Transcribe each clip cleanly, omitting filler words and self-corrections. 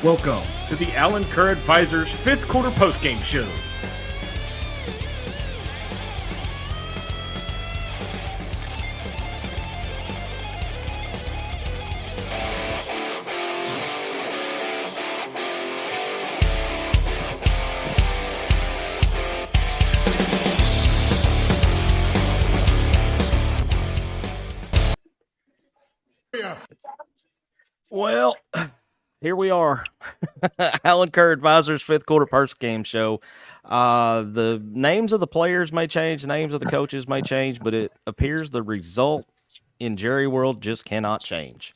Welcome to the Allen Kerr Advisors 5th quarter postgame show. Well, here we are. Allen Kerr Advisors 5th quarter postgame show. The names of the players may change, the names of the coaches may change, but it appears the result in Jerry World just cannot change.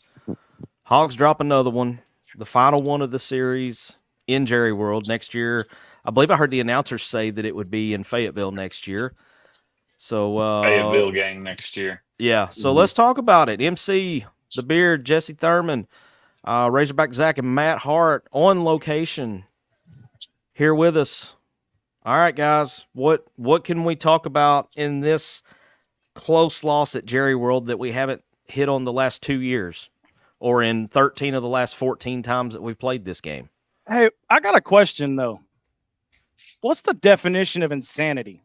Hogs drop another one, the final one of the series in Jerry World next year. I believe I heard the announcers say that it would be in Fayetteville next year. So Fayetteville game next year. Yeah, so let's talk about it. MC, the Beard, Jesse Thurman, Razorback Zach, and Matt Hart on location here with us. All right, guys, what can we talk about in this close loss at Jerry World that we haven't hit on the last 2 years or in 13 of the last 14 times that we've played this game? Hey, I got a question, though. What's the definition of insanity?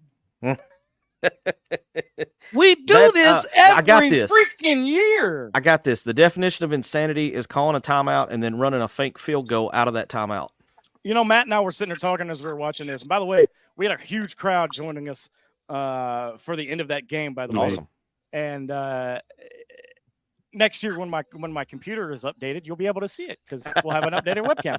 We do this every freaking year. I got this. The definition of insanity is calling a timeout and then running a fake field goal out of that timeout. You know, Matt and I were sitting there talking as we were watching this. And by the way, we had a huge crowd joining us for the end of that game, by the way. Awesome. And next year when my computer is updated, you'll be able to see it because we'll have an updated webcam.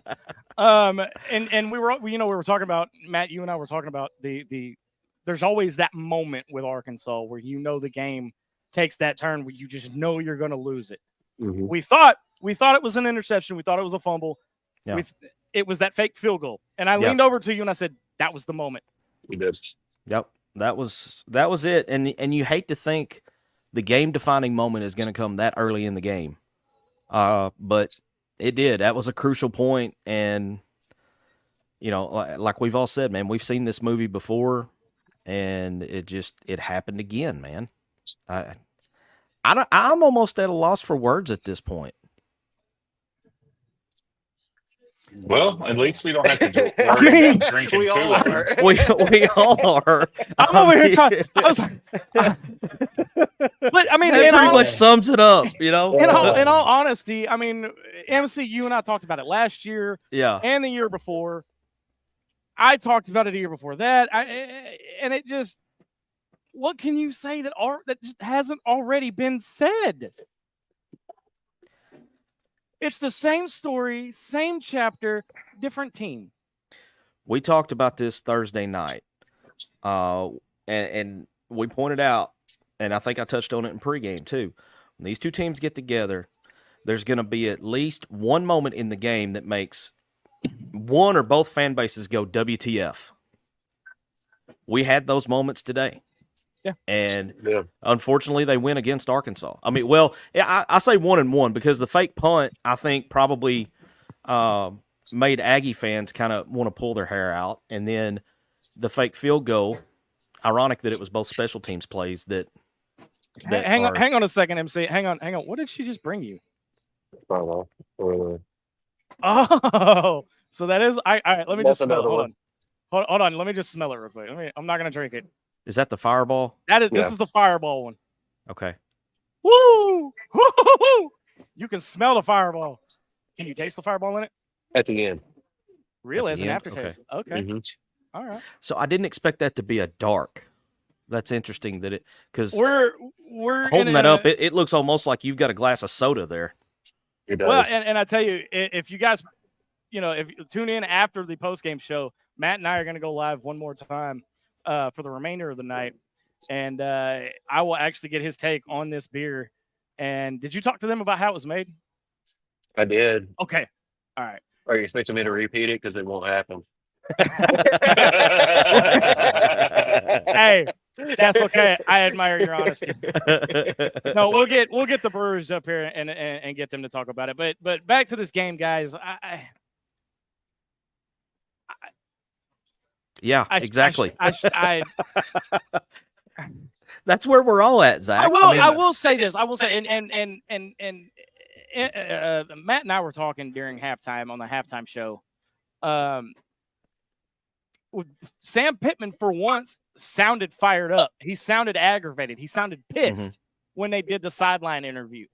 And we were talking about, Matt, you and I were talking about the there's always that moment with Arkansas where the game takes that turn where you just know you're going to lose it. Mm-hmm. We thought it was an interception. We thought it was a fumble. Yeah. It was that fake field goal. And I leaned over to you and I said, that was the moment. He did. Yep. That was it. And you hate to think the game defining moment is going to come that early in the game. But it did. That was a crucial point. And, like we've all said, man, we've seen this movie before. And it happened again, man. I'm almost at a loss for words at this point. Well, at least we don't have to worry about drinking we all cooler. are. We all are. I'm over here trying. I was like, but I mean, that pretty much sums it up, In all honesty, I mean, MC, you and I talked about it last year, and the year before. I talked about it a year before that, and it just, what can you say that just hasn't already been said? It's the same story, same chapter, different team. We talked about this Thursday night, and we pointed out, and I think I touched on it in pregame too. When these two teams get together, there's going to be at least one moment in the game that makes one or both fan bases go WTF. We had those moments today. Yeah. And unfortunately they win against Arkansas. I mean, I say 1-1 because the fake punt, I think, probably made Aggie fans kind of want to pull their hair out. And then the fake field goal, ironic that it was both special teams plays that hang on a second, MC. Hang on. What did she just bring you? Oh, so that is. All right, let me just smell it. Hold on. Let me just smell it real quick. I'm not gonna drink it. Is that the fireball? This is the fireball one. Okay. Woo! Woo! You can smell the fireball. Can you taste the fireball in it? At the end. Really, as an aftertaste. Okay. Mm-hmm. All right. So I didn't expect that to be a dark. That's interesting that because we're holding that up, it looks almost like you've got a glass of soda there. It does. Well, and I tell you, if you guys, if you tune in after the postgame show, Matt and I are going to go live one more time for the remainder of the night, and I will actually get his take on this beer. And did you talk to them about how it was made? I did. Okay. All right. Are you expecting me to repeat it? Because it won't happen. Hey, that's okay. I admire your honesty. No, we'll get the Brewers up here and get them to talk about it. But back to this game, guys. Exactly. I That's where we're all at, Zach. I will say this. I will say, and Matt and I were talking during halftime on the halftime show. Sam Pittman, for once, sounded fired up. He sounded aggravated. He sounded pissed when they did the sideline interview.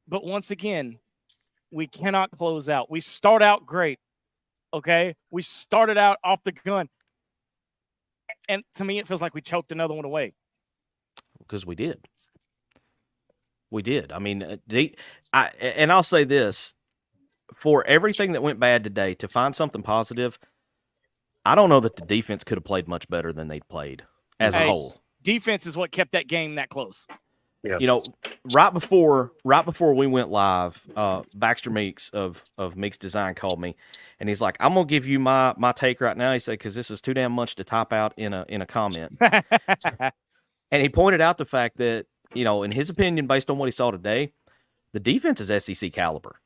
But once again, we cannot close out. We start out great, okay? We started out off the gun. And to me, it feels like we choked another one away. Because we did. We did. I mean, and I'll say this. For everything that went bad today, to find something positive, I don't know that the defense could have played much better than they played as a whole. Defense is what kept that game that close. Yes. You know, right before we went live, Baxter Meeks of Meeks Design called me, and he's like, "I'm gonna give you my take right now." He said, "Because this is too damn much to type out in a comment." And he pointed out the fact that, you know, in his opinion, based on what he saw today, the defense is SEC caliber.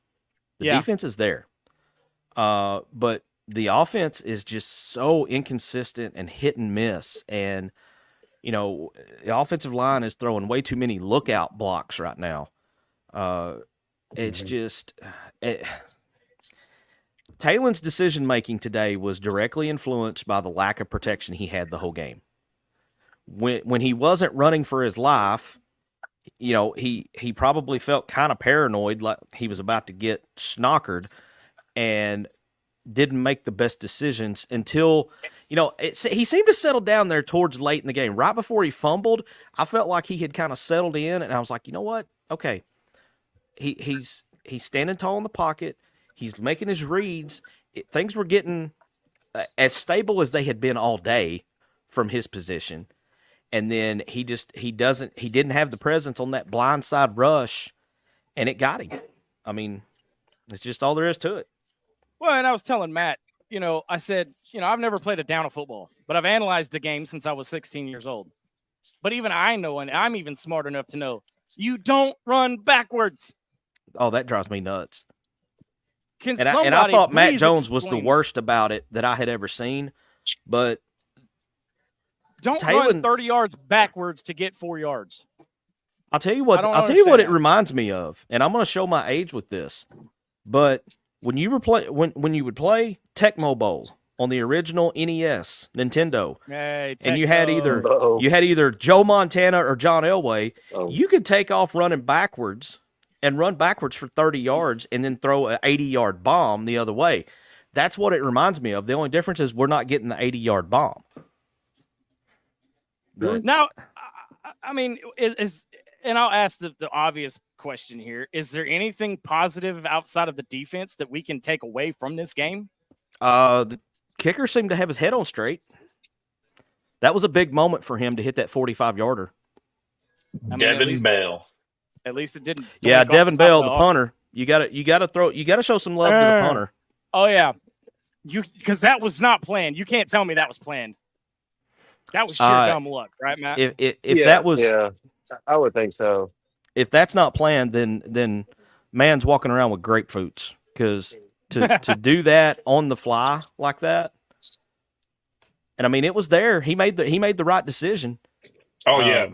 The defense is there. But the offense is just so inconsistent and hit and miss. And, you know, the offensive line is throwing way too many lookout blocks right now. It's just Taylor's decision-making today was directly influenced by the lack of protection he had the whole game. When he wasn't running for his life, you know, he probably felt kind of paranoid, like he was about to get snockered, and didn't make the best decisions until, you know, he seemed to settle down there towards late in the game. Right before he fumbled, I felt like he had kind of settled in, and I was like, you know what? Okay, he's standing tall in the pocket. He's making his reads. Things were getting as stable as they had been all day from his position. And then he didn't have the presence on that blindside rush, and it got him. I mean, it's just all there is to it. Well, and I was telling Matt, you know, I said, you know, I've never played a down of football, but I've analyzed the game since I was 16 years old. But even I know, and I'm even smart enough to know, you don't run backwards. Oh, that drives me nuts. And I thought Matt Jones was the worst about it that I had ever seen, but don't run 30 yards backwards to get 4 yards. I'll tell you what it reminds me of, and I'm going to show my age with this. But when you would play Tecmo Bowl on the original NES Nintendo, and you had either Joe Montana or John Elway, you could take off running backwards and run backwards for 30 yards and then throw an 80-yard bomb the other way. That's what it reminds me of. The only difference is we're not getting the 80-yard bomb. But now, I mean, and I'll ask the obvious question here. Is there anything positive outside of the defense that we can take away from this game? The kicker seemed to have his head on straight. That was a big moment for him to hit that 45-yarder. Devin Bell. At least it didn't. Yeah, Devin Bell, the punter. You gotta show some love to the punter. Oh yeah, because that was not planned. You can't tell me that was planned. That was sheer dumb luck, right, Matt? I would think so. If that's not planned, then man's walking around with grapefruits, because to do that on the fly like that, and I mean it was there. He made the right decision. Oh yeah,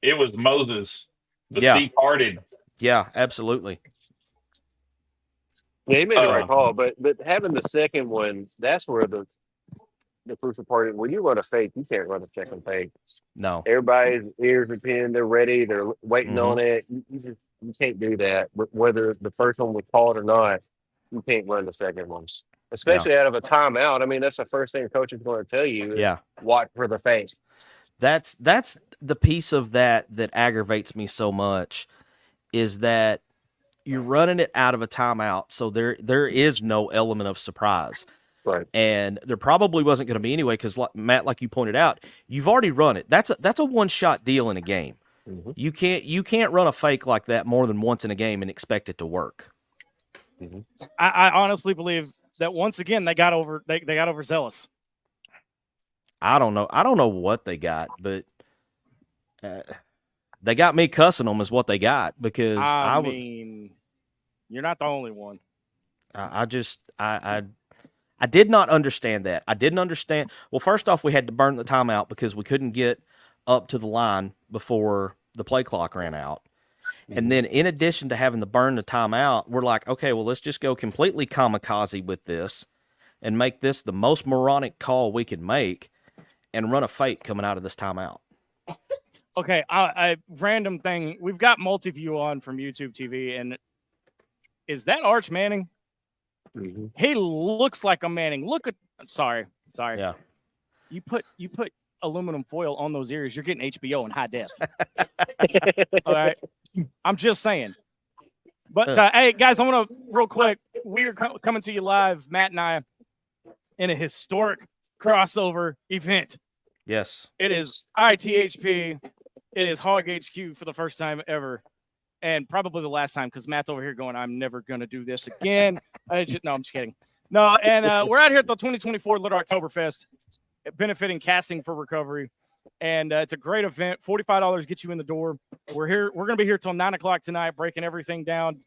it was Moses. The sea parted. Yeah, absolutely. Yeah, he made the right call, but having the second one, that's where the crucial part is. When you run a fake, you can't run a second fake. No. Everybody's ears are pinned, they're ready, they're waiting on it. You can't do that. Whether the first one was called or not, you can't run the second one. Especially out of a timeout. I mean, that's the first thing a coach is going to tell you. Yeah. Watch for the fake. That's the piece of that aggravates me so much, is that you're running it out of a timeout, so there is no element of surprise. Right. And there probably wasn't going to be anyway, because Matt, like you pointed out, you've already run it. That's a one-shot deal in a game. Mm-hmm. You can't run a fake like that more than once in a game and expect it to work. Mm-hmm. I honestly believe that once again they got overzealous. I don't know what they got, but they got me cussing them is what they got, because I mean, you're not the only one. I did not understand that. I didn't understand. Well, first off, we had to burn the timeout because we couldn't get up to the line before the play clock ran out. And then in addition to having to burn the timeout, we're like, okay, well, let's just go completely kamikaze with this and make this the most moronic call we can make and run a fake coming out of this timeout. Okay, I random thing. We've got multi-view on from YouTube TV, and is that Arch Manning? Mhm. He looks like a Manning. Look at sorry. Yeah. You put aluminum foil on those ears, you're getting HBO in high def. All right. I'm just saying. But hey, guys, I want to real quick. We're coming to you live, Matt and I, in a historic crossover event. Yes. It is ITHP. It is HogHQ for the first time ever, and probably the last time because Matt's over here going, "I'm never going to do this again." No, I'm just kidding. No, and we're out here at the 2024 Little Oktoberfest, benefiting Casting for Recovery, and it's a great event. $45 gets you in the door. We're here. We're going to be here till 9 o'clock tonight, breaking everything down.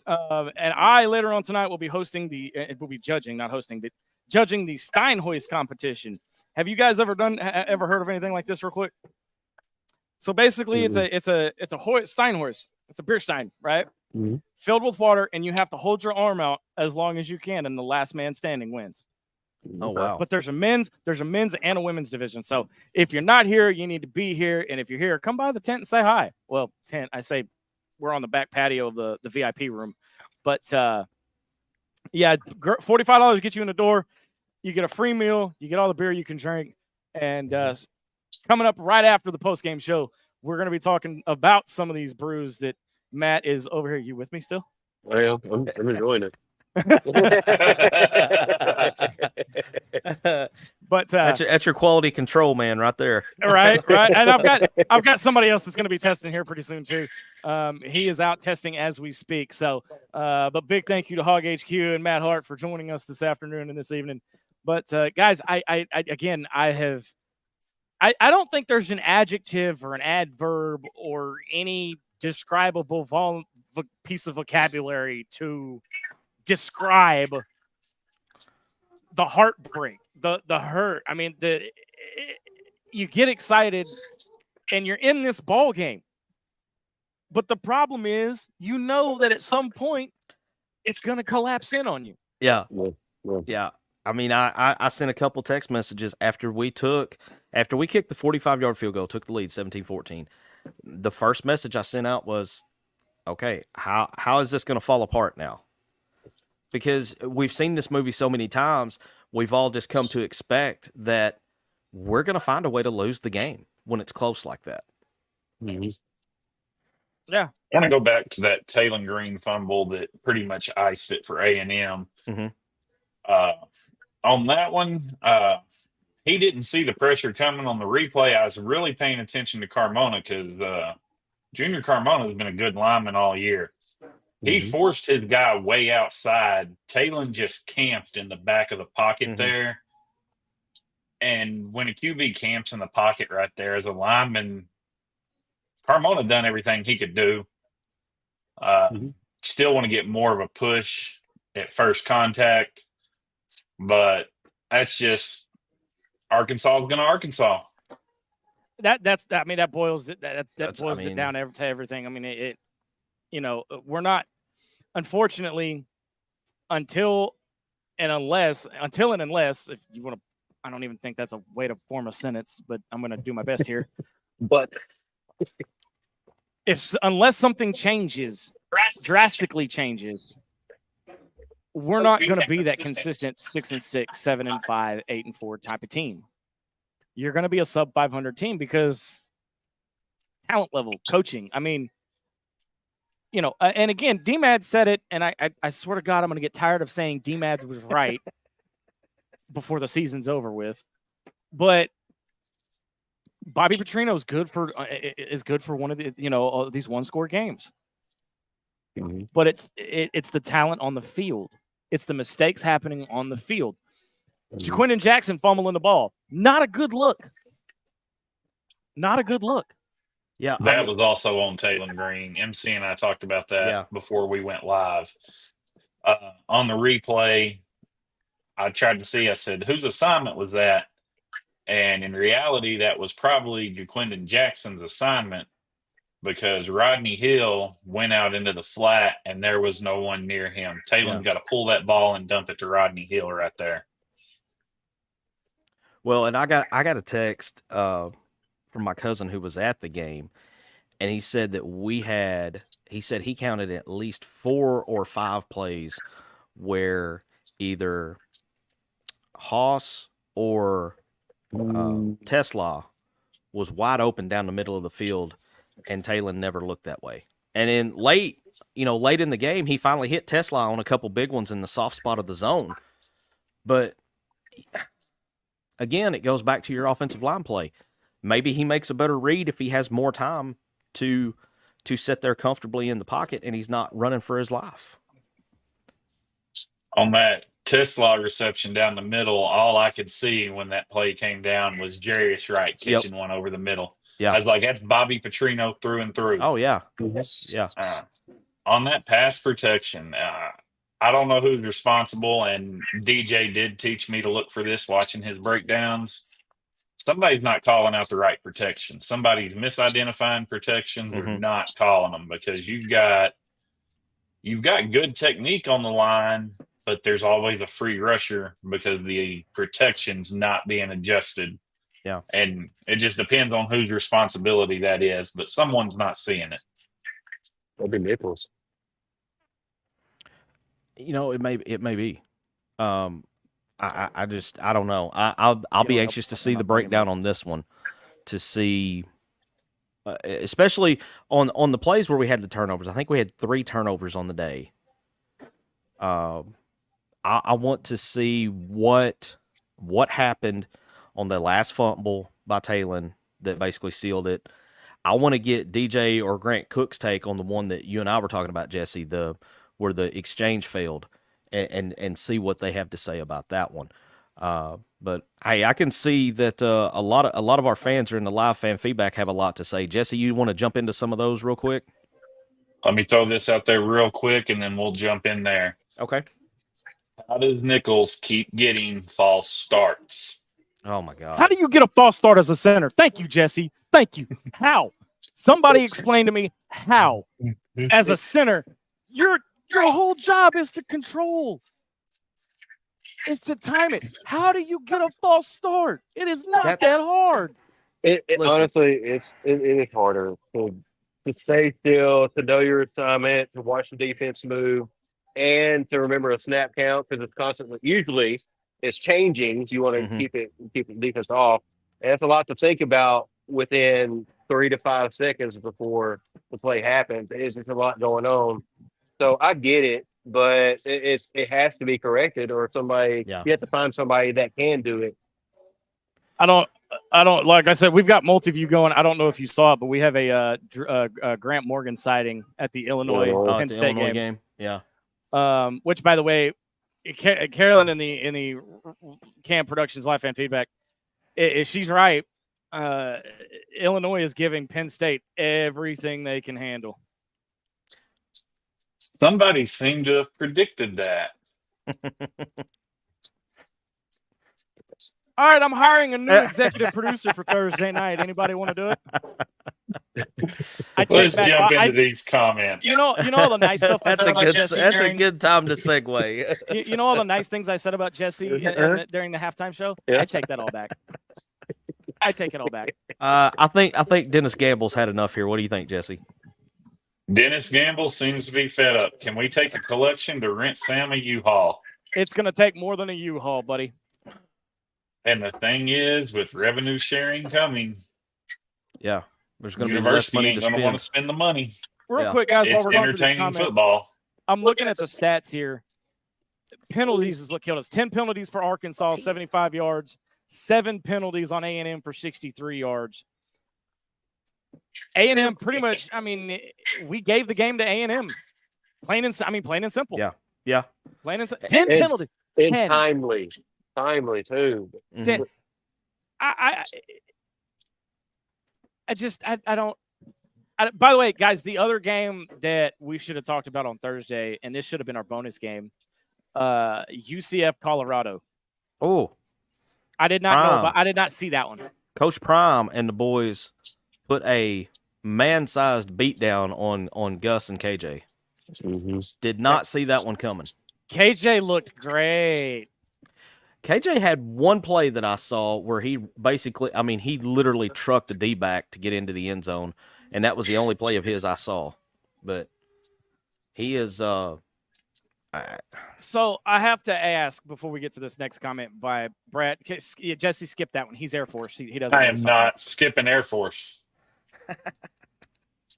And I later on tonight will be hosting we'll be judging, not hosting, but judging the Steinhoist competition. Have you guys ever heard of anything like this real quick? So basically it's a Steinhorst. It's a beer stein, right? Mm-hmm. Filled with water, and you have to hold your arm out as long as you can, and the last man standing wins. Oh, wow. But there's a men's and a women's division. So if you're not here, you need to be here. And if you're here, come by the tent and say hi. Well, tent, I say we're on the back patio of the VIP room. But yeah, $45 gets you in the door. You get a free meal. You get all the beer you can drink. And coming up right after the postgame show, we're going to be talking about some of these brews that Matt is over here. You with me still? Well, I'm enjoying it. But that's your quality control man right there. right. And I've got somebody else that's going to be testing here pretty soon too. He is out testing as we speak. So, but big thank you to HogHQ and Matt Hart for joining us this afternoon and this evening. But guys, I don't think there's an adjective or an adverb or any describable piece of vocabulary to describe the heartbreak, the hurt. I mean, you get excited and you're in this ball game, but the problem is, you know that at some point it's going to collapse in on you. Yeah. I mean, I sent a couple text messages after we kicked the 45-yard field goal, took the lead 17-14. The first message I sent out was, okay, how is this going to fall apart now? Because we've seen this movie so many times, we've all just come to expect that we're going to find a way to lose the game when it's close like that. Mm-hmm. Yeah. I want to go back to that Taylor Green fumble that pretty much iced it for A&M. Mm-hmm. On that one, he didn't see the pressure coming on the replay. I was really paying attention to Carmona because Junior Carmona has been a good lineman all year. He forced his guy way outside. Taylor just camped in the back of the pocket there. And when a QB camps in the pocket right there as a lineman, Carmona done everything he could do. Still want to get more of a push at first contact. But that's just Arkansas is going to Arkansas. That boils it down to everything. I mean, we're not, unfortunately, until and unless, if you want to, I don't even think that's a way to form a sentence, but I'm going to do my best here. But unless something changes, drastically changes, we're not going to be that consistent 6-6, 7-5, 8-4 type of team. You're going to be a sub 500 team because talent level, coaching. I mean, and again, DMAD said it, and I swear to God, I'm going to get tired of saying DMAD was right before the season's over with. But Bobby Petrino is good for one of the these one-score games. But it's the talent on the field. It's the mistakes happening on the field. Jaquindon Jackson fumbling the ball. Not a good look. Not a good look. Yeah. That was also on Taylor Green. MC and I talked about that before we went live. On the replay, I tried to see, I said, whose assignment was that? And in reality, that was probably Jaquindon Jackson's assignment. because Rodney Hill went out into the flat and there was no one near him. Taylor's got to pull that ball and dump it to Rodney Hill right there. Well, and I got a text from my cousin who was at the game, and he said that he said he counted at least 4 or 5 plays where either Haas or Tesla was wide open down the middle of the field, and Taylor never looked that way. And then late in the game, he finally hit Tesla on a couple big ones in the soft spot of the zone. But again, it goes back to your offensive line play. Maybe he makes a better read if he has more time to sit there comfortably in the pocket and he's not running for his life. On that Tesla reception down the middle, all I could see when that play came down was Jarius Wright catching one over the middle. Yeah. I was like, that's Bobby Petrino through and through. Oh, yeah. Yeah. On that pass protection, I don't know who's responsible, and DJ did teach me to look for this watching his breakdowns. Somebody's not calling out the right protection. Somebody's misidentifying protections or not calling them, because you've got good technique on the line, but there's always a free rusher because the protection's not being adjusted. Yeah. And it just depends on whose responsibility that is, but someone's not seeing it. That'd be Nichols. It may be. I don't know. I'll be anxious to see the breakdown on this one, to see, especially on the plays where we had the turnovers. I think we had 3 turnovers on the day. I want to see what happened on the last fumble by Taylor that basically sealed it. I want to get DJ or Grant Cook's take on the one that you and I were talking about, Jesse, where the exchange failed, and see what they have to say about that one. But hey, I can see that a lot of our fans are in the live fan feedback have a lot to say. Jesse, you want to jump into some of those real quick? Let me throw this out there real quick, and then we'll jump in there. Okay. How does Nichols keep getting false starts? Oh my God. How do you get a false start as a center? Thank you, Jesse. Thank you. How? Somebody explain to me how. As a center, your whole job is to control. It's to time it. How do you get a false start? It is not that hard. Honestly, it is harder to stay still, to know your assignment, to watch the defense move, and to remember a snap count, because it's constantly, usually it's changing. So you want to keep the defense off. And that's a lot to think about within 3 to 5 seconds before the play happens. There's a lot going on. So I get it, but it has to be corrected, or somebody you have to find somebody that can do it. I don't like I said, we've got multi-view going. I don't know if you saw it, but we have a Grant Morgan sighting at the Illinois Penn State game. Yeah. Which, by the way, Carolyn in the Cam Productions live fan feedback, she's right. Illinois is giving Penn State everything they can handle. Somebody seemed to have predicted that. All right, I'm hiring a new executive producer for Thursday night. Anybody want to do it? Let's jump into these comments. You know all the nice stuff. That's a good time to segue. You know all the nice things I said about Jesse during the halftime show. Yeah. I take that all back. I take it all back. I think Dennis Gamble's had enough here. What do you think, Jesse? Dennis Gamble seems to be fed up. Can we take a collection to rent Sam a U-Haul? It's going to take more than a U-Haul, buddy. And the thing is, with revenue sharing coming, there's going to be less money to spend. Want to spend the money. Real quick, guys, while we're going through these entertaining comments, football. I'm looking at the stats here. Penalties is what killed us. 10 penalties for Arkansas, 75 yards. 7 penalties on A&M for 63 yards. A&M pretty much, we gave the game to A&M. Plain and simple. Yeah. Plain and simple. 10 penalties. And 10. timely too. 10. I don't. By the way, guys, the other game that we should have talked about on Thursday, and this should have been our bonus game, UCF Colorado. Oh, I did not know. I did not see that one. Coach Prime and the boys put a man-sized beatdown on Gus and KJ. Did not see that one coming. KJ looked great. KJ had one play that I saw where he basically, I mean, he literally trucked the D-back to get into the end zone, and that was the only play of his I saw. But he is So I have to ask before we get to this next comment by Brad. Jesse skipped that one. He's Air Force. He doesn't. I am not skipping Air Force.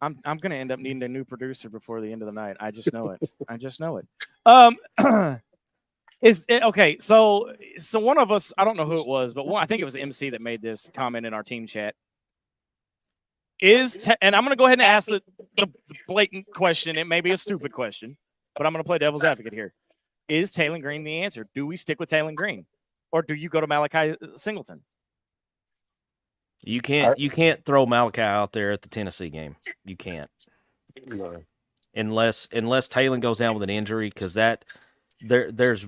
I'm going to end up needing a new producer before the end of the night. I just know it. I just know it. Is it okay? So one of us, I don't know who it was, but I think it was MC that made this comment in our team chat. And I'm going to go ahead and ask the blatant question. It may be a stupid question, but I'm going to play devil's advocate here. Is Taylor Green the answer? Do we stick with Taylor Green, or do you go to Malachi Singleton? you can't throw Malachi out there at the Tennessee game. You can't. No. Unless Taylor goes down with an injury, because there's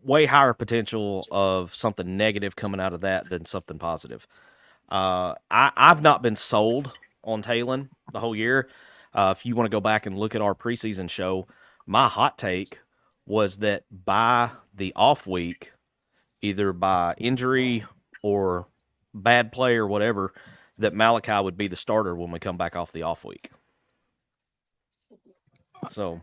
way higher potential of something negative coming out of that than something positive. I've not been sold on Taylor the whole year. If you want to go back and look at our preseason show, my hot take was that by the off week, either by injury or bad play or whatever, that Malachi would be the starter when we come back off the off week. So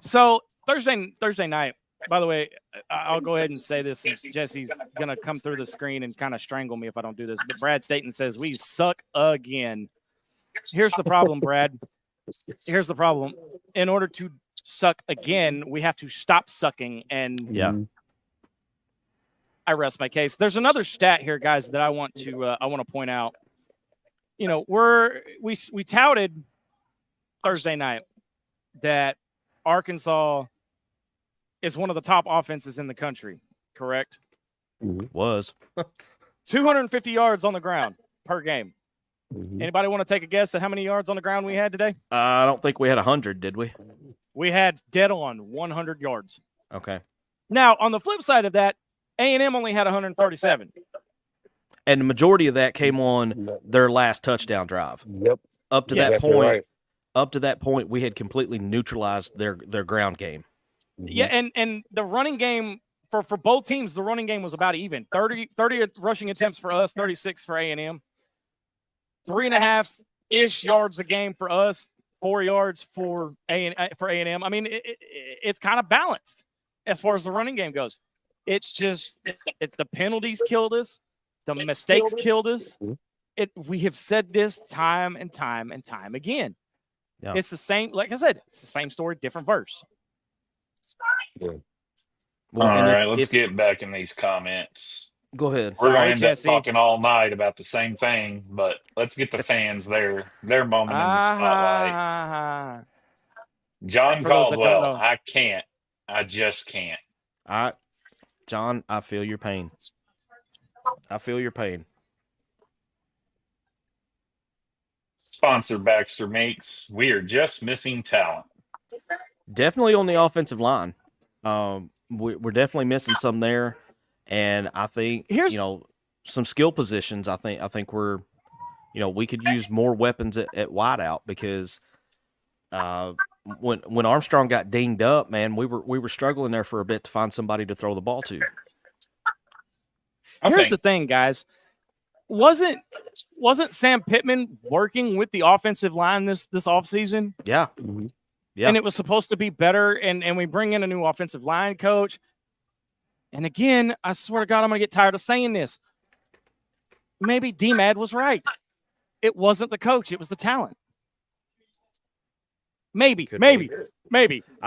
Thursday night, by the way, I'll go ahead and say this. Jesse's going to come through the screen and kind of strangle me if I don't do this. But Brad Staten says, we suck again. Here's the problem, Brad. Here's the problem. In order to suck again, we have to stop sucking. And yeah, I rest my case. There's another stat here, guys, that I want to point out. You know, we touted Thursday night that Arkansas is one of the top offenses in the country, correct? Was 250 yards on the ground per game. Anybody want to take a guess at how many yards on the ground we had today? I don't think we had 100, did we? We had dead on 100 yards. Okay. Now, on the flip side of that, A&M only had 137. And the majority of that came on their last touchdown drive. Yep. Up to that point, we had completely neutralized their ground game. Yeah, and the running game for both teams, the running game was about even. 30 rushing attempts for us, 36 for A&M. 3.5-ish yards a game for us, 4 yards for A&M. I mean, it's kind of balanced as far as the running game goes. It's just it's the penalties killed us, the mistakes killed us. We have said this time and time and time again. Yeah. It's the same, like I said, it's the same story, different verse. Yeah. Well, all right, let's get back in these comments. Go ahead. We're going to end up talking all night about the same thing, but let's get the fans their moment in the spotlight. John Caldwell, I can't. I just can't. John, I feel your pain. Sponsor Baxter Makes. We are just missing talent. Definitely on the offensive line. We're definitely missing some there. And I think, some skill positions, I think we're, we could use more weapons at wideout, because when Armstrong got dinged up, man, we were struggling there for a bit to find somebody to throw the ball to. Here's the thing, guys. Wasn't Sam Pittman working with the offensive line this offseason? Yeah. Yeah. And it was supposed to be better, and we bring in a new offensive line coach. And again, I swear to God, I'm going to get tired of saying this. Maybe D-Mad was right. It wasn't the coach. It was the talent. Maybe. I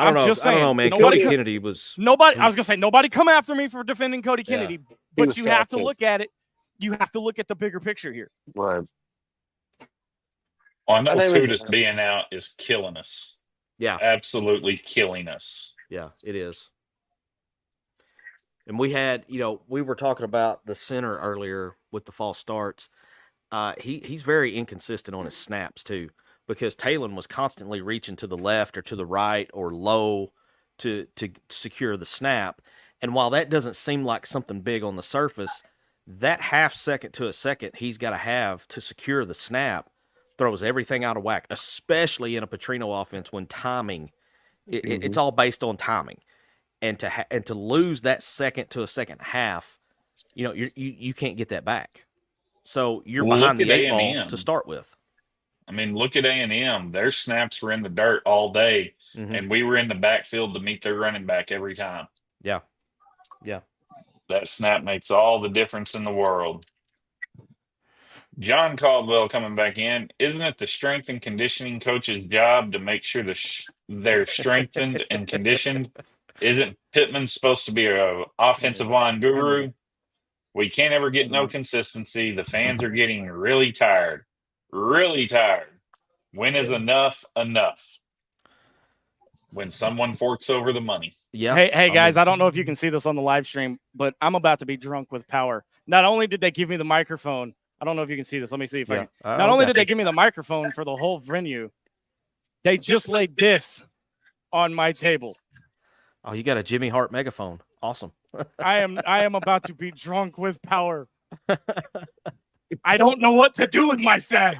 don't know. Just saying. I don't know, man. Cody Kennedy was... Nobody. I was going to say, nobody come after me for defending Cody Kennedy. Yeah. But you have to look at it. You have to look at the bigger picture here. Right. Well, I know Kudus being out is killing us. Yeah. Absolutely killing us. Yeah, it is. And we had, we were talking about the center earlier with the false starts. He's very inconsistent on his snaps too, because Taylor was constantly reaching to the left or to the right or low to secure the snap. And while that doesn't seem like something big on the surface, that half second to a second he's got to have to secure the snap throws everything out of whack, especially in a Petrino offense when timing. It's all based on timing, and to lose that second to a second half, you can't get that back. So you're behind Look the at 8 ball A&M. to start with. I mean, look at A&M. Their snaps were in the dirt all day, and we were in the backfield to meet their running back every time. Yeah. That snap makes all the difference in the world. John Caldwell coming back in. Isn't it the strength and conditioning coach's job to make sure they're strengthened and conditioned? Isn't Pittman supposed to be an offensive line guru? We can't ever get no consistency. The fans are getting really tired. Really tired. When is enough enough? When someone forks over the money. Yeah. Hey guys, I don't know if you can see this on the live stream, but I'm about to be drunk with power. Not only did they give me the microphone, I don't know if you can see this. Let me see if I can. Not only did they give me the microphone for the whole venue, they just laid this on my table. Oh, you got a Jimmy Hart megaphone. Awesome. I am about to be drunk with power. I don't know what to do with myself.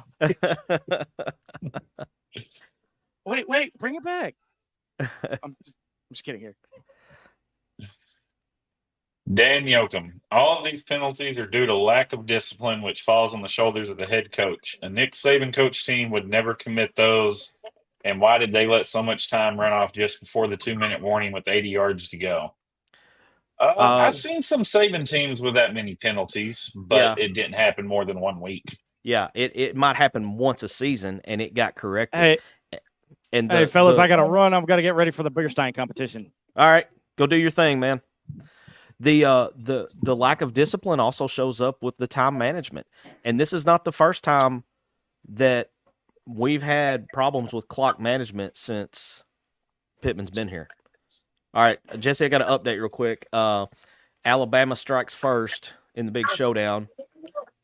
Wait, bring it back. I'm just kidding here. Dan Yoakum. All of these penalties are due to lack of discipline, which falls on the shoulders of the head coach. A Nick Saban coach team would never commit those. And why did they let so much time run off just before the 2-minute warning with 80 yards to go? I've seen some Saban teams with that many penalties, but it didn't happen more than 1 week. Yeah, it might happen once a season, and it got corrected. Hey, fellas, I got to run. I've got to get ready for the Biggerstein competition. All right, go do your thing, man. The lack of discipline also shows up with the time management, and this is not the first time that we've had problems with clock management since Pittman's been here. All right, Jesse, I got to update real quick. Alabama strikes first in the big showdown,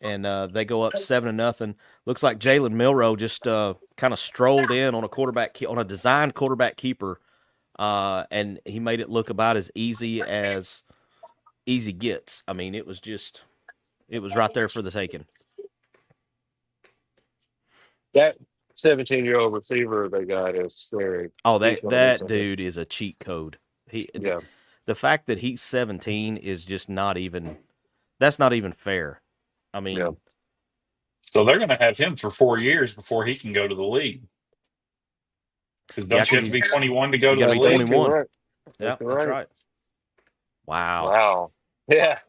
and they go up 7-0. Looks like Jalen Milroe just kind of strolled in on a designed quarterback keeper, and he made it look about as easy gets. I mean, it was right there for the taking. That 17-year-old receiver they got is scary. Oh, that dude is a cheat code. Yeah. The fact that he's 17 is just not even fair. I mean, Yeah. So they're going to have him for 4 years before he can go to the league. Because don't you have to be 21 to go to the league? 21. Right. Yeah, that's right. Wow. Yeah.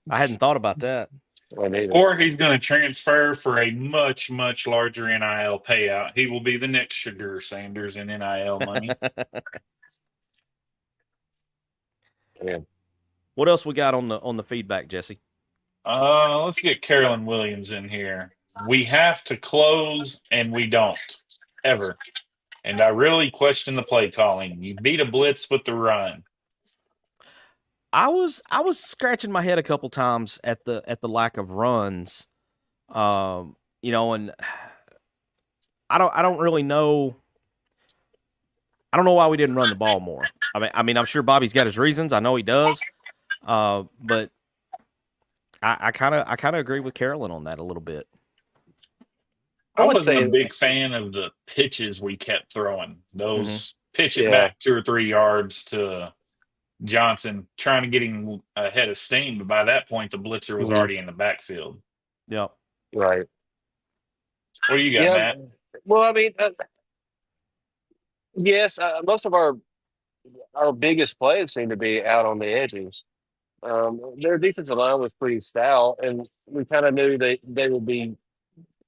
I hadn't thought about that. Or he's going to transfer for a much, much larger NIL payout. He will be the next Shadur Sanders in NIL money. Yeah. What else we got on the feedback, Jesse? Let's get Carolyn Williams in here. We have to close, and we don't ever. And I really question the play calling. You beat a blitz with the run. I was scratching my head a couple times at the lack of runs, and I don't really know. I don't know why we didn't run the ball more. I mean, I'm sure Bobby's got his reasons. I know he does, but I kind of agree with Carolyn on that a little bit. I wasn't a big fan of the pitches we kept throwing. Those pitch it back 2 or 3 yards to Johnson, trying to get him ahead of steam. But by that point, the blitzer was already in the backfield. Yep. Right. What do you got, Matt? Well, I mean, yes, most of our biggest plays seem to be out on the edges. Their defensive line was pretty stout, and we kind of knew that they would be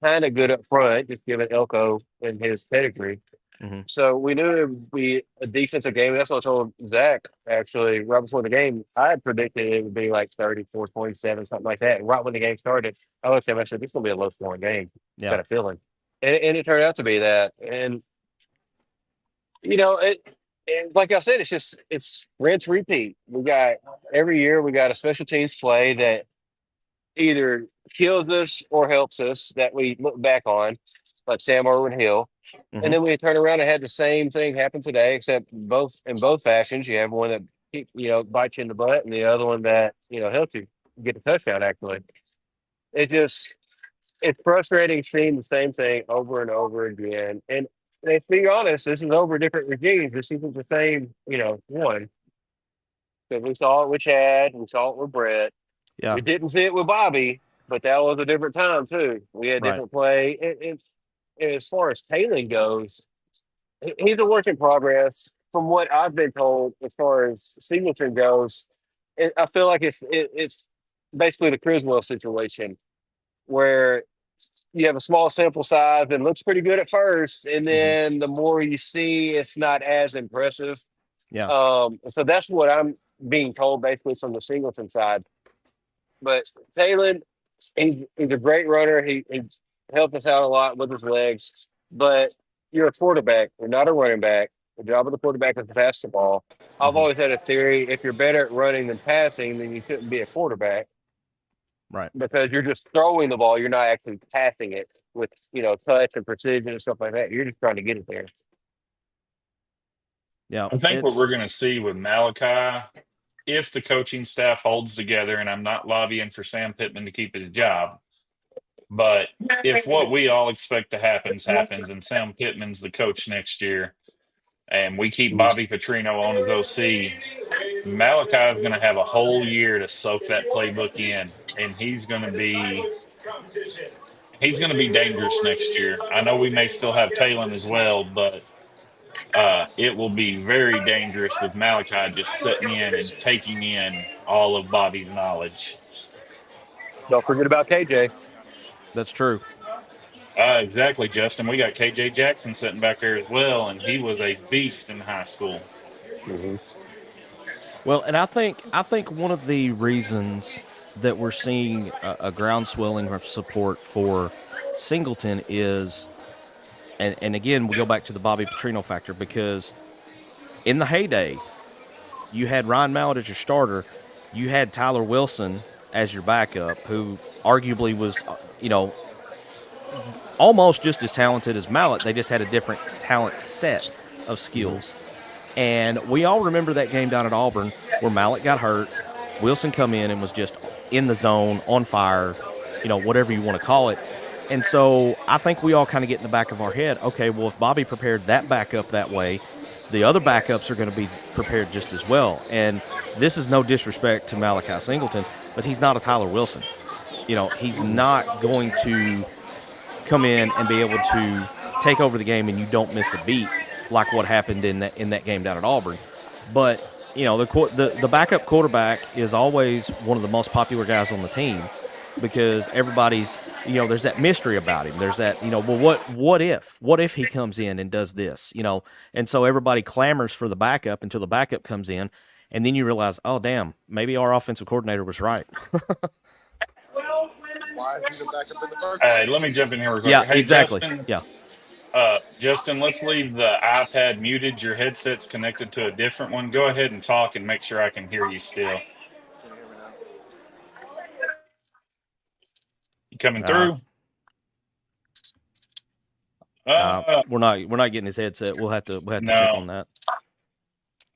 kind of good up front, just given Elko and his pedigree. So we knew it would be a defensive game. That's what I told Zach, actually, right before the game. I had predicted it would be like 34-27, something like that. And right when the game started, I looked at him and I said, this is going to be a low-scoring game. Yeah. Got a feeling. And it turned out to be that. And, like I said, it's rinse, repeat. Every year we got a special teams play that either kills us or helps us that we look back on, like Sam Irwin Hill. And then we turn around and had the same thing happen today, except in both fashions. You have one that bites you in the butt, and the other one that helps you get the touchdown. Actually, it just it's frustrating seeing the same thing over and over again. And let's be honest, this is over different regimes. This isn't the same, one. Because we saw it with Chad, we saw it with Brett. Yeah. We didn't see it with Bobby, but that was a different time too. We had Right. different play. And as far as Taylor goes, he's a work in progress. From what I've been told, as far as Singleton goes, I feel like it's basically the Criswell situation, where you have a small sample size and looks pretty good at first, and then the more you see, it's not as impressive. Yeah. So that's what I'm being told, basically from the Singleton side. But Taylor, he's a great runner. He helped us out a lot with his legs. But you're a quarterback. You're not a running back. The job of the quarterback is to pass the ball. I've always had a theory: if you're better at running than passing, then you shouldn't be a quarterback. Right. Because you're just throwing the ball. You're not actually passing it with, touch and precision and stuff like that. You're just trying to get it there. Yeah. I think what we're going to see with Malachi, if the coaching staff holds together, and I'm not lobbying for Sam Pittman to keep his job, but if what we all expect to happens, and Sam Pittman's the coach next year, and we keep Bobby Petrino on as OC, Malachi is going to have a whole year to soak that playbook in, and he's going to be dangerous next year. I know we may still have Talon as well, but it will be very dangerous with Malachi just sitting in and taking in all of Bobby's knowledge. Don't forget about KJ. That's true. Exactly, Justin. We got KJ Jackson sitting back there as well, and he was a beast in high school. Well, and I think one of the reasons that we're seeing a groundswelling of support for Singleton is, and again, we go back to the Bobby Petrino factor, because in the heyday, you had Ryan Mallett as your starter, you had Tyler Wilson as your backup, who arguably was, almost just as talented as Mallett. They just had a different talent set of skills. And we all remember that game down at Auburn where Mallett got hurt, Wilson come in and was just in the zone, on fire, whatever you want to call it. And so I think we all kind of get in the back of our head, okay, well, if Bobby prepared that backup that way, the other backups are going to be prepared just as well. And this is no disrespect to Malachi Singleton, but he's not a Tyler Wilson. He's not going to come in and be able to take over the game and you don't miss a beat like what happened in that game down at Auburn. But, the backup quarterback is always one of the most popular guys on the team, because everybody's, there's that mystery about him. There's that, well, what if he comes in and does this, and so everybody clamors for the backup until the backup comes in, and then you realize, oh, damn, maybe our offensive coordinator was right. Why is he the backup in the first? Hey, let me jump in here real quick. Yeah, Hey, exactly. Justin, Yeah. Justin, let's leave the iPad muted. Your headset's connected to a different one. Go ahead and talk and make sure I can hear you still. Can you hear me now? You coming through? We're not getting his headset. We'll have to check on that.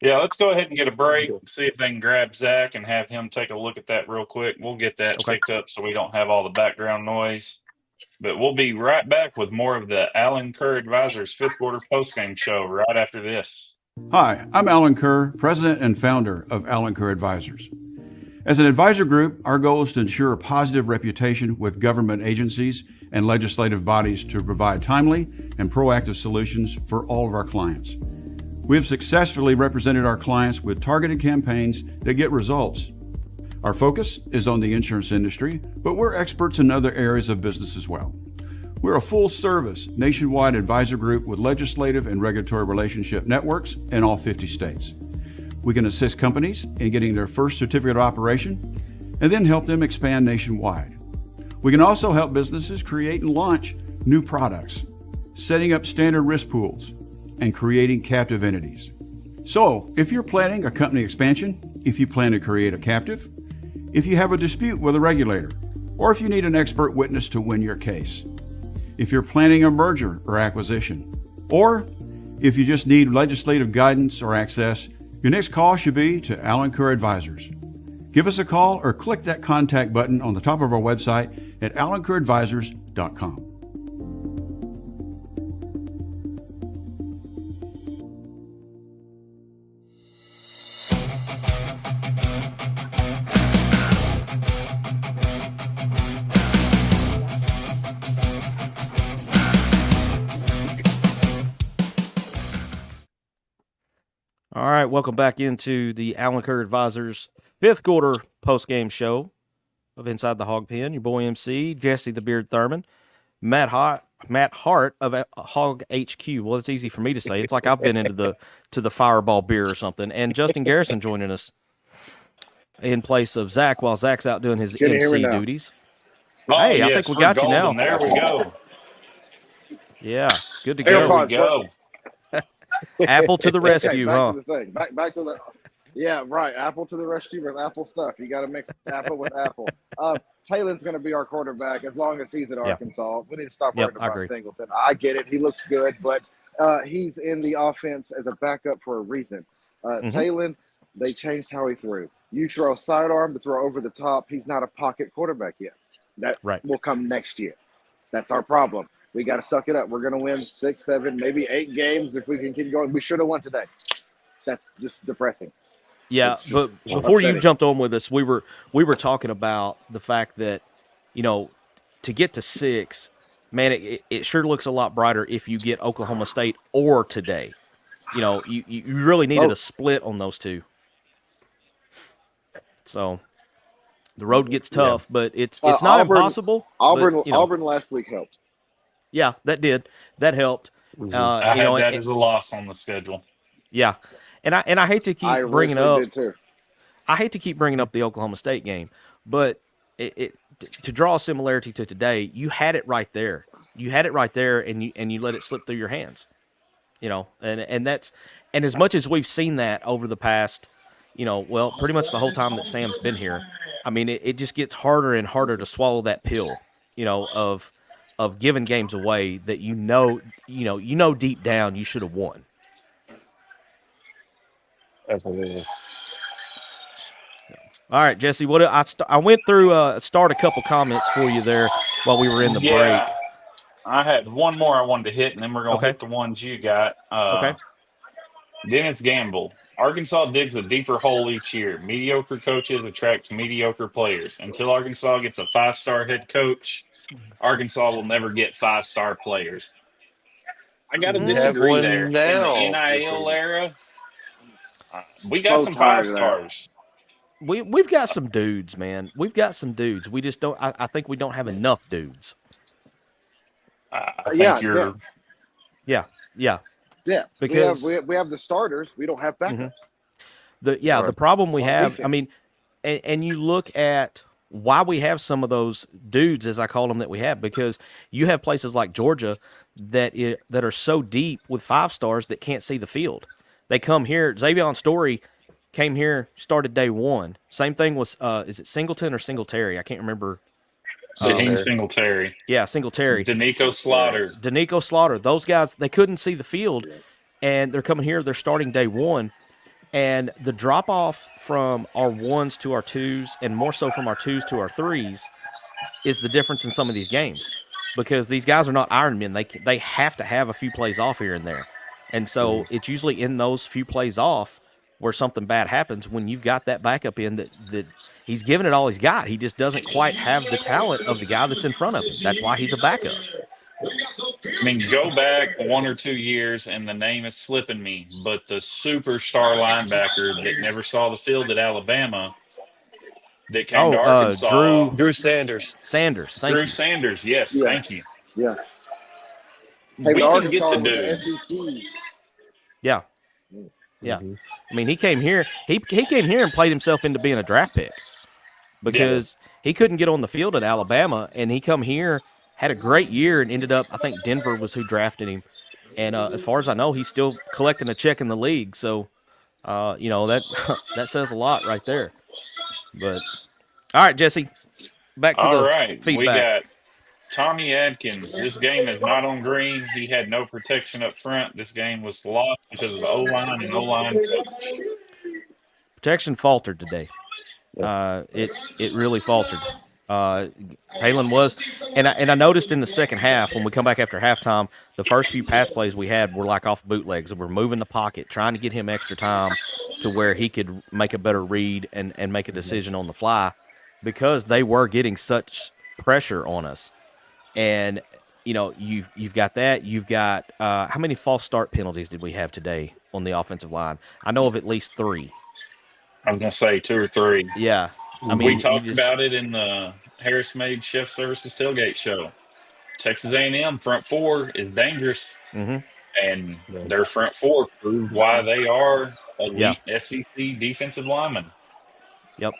Yeah, let's go ahead and get a break, see if they can grab Zach and have him take a look at that real quick. We'll get that picked up so we don't have all the background noise. But we'll be right back with more of the Allen Kerr Advisors fifth quarter postgame show right after this. Hi, I'm Allen Kerr, president and founder of Allen Kerr Advisors. As an advisor group, our goal is to ensure a positive reputation with government agencies and legislative bodies to provide timely and proactive solutions for all of our clients. We have successfully represented our clients with targeted campaigns that get results. Our focus is on the insurance industry, but we're experts in other areas of business as well. We're a full-service, nationwide advisor group with legislative and regulatory relationship networks in all 50 states. We can assist companies in getting their first certificate of operation and then help them expand nationwide. We can also help businesses create and launch new products, setting up standard risk pools, and creating captive entities. So, if you're planning a company expansion, if you plan to create a captive, if you have a dispute with a regulator, or if you need an expert witness to win your case, if you're planning a merger or acquisition, or if you just need legislative guidance or access, your next call should be to Allen Kerr Advisors. Give us a call or click that contact button on the top of our website at AllenKerrAdvisors.com. All right, welcome back into the Allen Kerr Advisors fifth quarter post-game show of Inside the Hog Pen. Your boy MC, Jesse the Beard Thurman, Matt Hart of HogHQ. Well, it's easy for me to say. It's like I've been into the Fireball beer or something. And Justin Garrison joining us in place of Zach while Zach's out doing his Can you hear me MC now? duties. Oh, Hey, I yes, think we we're got you now. golden. There we go. Yeah, good to There go. we go. Apple to the rescue, back huh? to the thing. Back to the. Yeah, right. Apple to the rescue with Apple stuff. You got to mix apple with apple. Taylor's going to be our quarterback as long as he's at Arkansas. We need to stop worrying I about agree. Singleton. I get it. He looks good, but he's in the offense as a backup for a reason. Taylor, they changed how he threw. You throw a sidearm to throw over the top. He's not a pocket quarterback yet. That will come next year. That's our problem. We got to suck it up. We're going to win 6, 7, maybe 8 games if we can keep going. We should have won today. That's just depressing. Yeah, but before you jumped on with us, we were talking about the fact that, you know, to get to 6, man, it sure looks a lot brighter if you get Oklahoma State or today. You know, you really needed a split on those two. So the road gets tough, but it's not Auburn, impossible. Auburn, but, you know, Auburn last week helped. Yeah, that did. That helped. I had that as a loss on the schedule. Yeah, and I hate to keep bringing up. Did too. I hate to keep bringing up the Oklahoma State game, but to draw a similarity to today, you had it right there. You had it right there, and you let it slip through your hands. You know, and as much as we've seen that over the past, you know, well, pretty much the whole time that Sam's been here. I mean, it just gets harder and harder to swallow that pill. You know, of giving games away that you know deep down you should have won. Absolutely. All right, Jesse. What I went through start a couple comments for you there while we were in the break. I had one more I wanted to hit, and then we're gonna hit the ones you got. Okay. Dennis Gamble. Arkansas digs a deeper hole each year. Mediocre coaches attract mediocre players. Until Arkansas gets a 5-star head coach, Arkansas will never get 5-star players. I got to disagree there. Now. In the NIL era, we got some 5-stars. We've got some dudes, man. We've got some dudes. We just don't. I think we don't have enough dudes. Yeah. Because we have the starters. We don't have backups. The problem we have. Defense. I mean, and you look at why we have some of those dudes, as I call them, that we have, because you have places like Georgia that are so deep with 5-stars that can't see the field. They come here. Xavier Story came here, started day one. Same thing was is it Singleton or Singletary? I can't remember. Singletary. Yeah, Singletary. Danico Slaughter. Those guys, they couldn't see the field, and they're coming here. They're starting day one. And the drop-off from our 1s to our 2s, and more so from our 2s to our 3s, is the difference in some of these games. Because these guys are not Ironmen. They have to have a few plays off here and there. And so it's usually in those few plays off where something bad happens when you've got that backup in that he's given it all he's got. He just doesn't quite have the talent of the guy that's in front of him. That's why he's a backup. I mean, go back 1 or 2 years, and the name is slipping me, but the superstar linebacker that never saw the field at Alabama that came to Arkansas. Drew Sanders. Drew Sanders, yes, thank you. Yes. We can get the dudes. Yeah. Yeah. I mean, he came here. He came here and played himself into being a draft pick because he couldn't get on the field at Alabama, and he come here, had a great year, and ended up, I think Denver was who drafted him. And as far as I know, he's still collecting a check in the league. So, you know, that says a lot right there. But all right, Jesse, back to the feedback. We got Tommy Adkins. This game is not on green. He had no protection up front. This game was lost because of the O-line and O-line coach. Protection faltered today. It really faltered. Talon was, and I noticed in the second half when we come back after halftime, the first few pass plays we had were like off bootlegs, and we're moving the pocket, trying to get him extra time to where he could make a better read and make a decision on the fly, because they were getting such pressure on us. And you've got that. You've got how many false start penalties did we have today on the offensive line? I know of at least 3. I was gonna say 2 or 3. Yeah. I mean, we talked about it in the Harris Made Chef Services tailgate show. Texas A&M front 4 is dangerous, and their front 4 proved why they are elite SEC defensive linemen. Yep.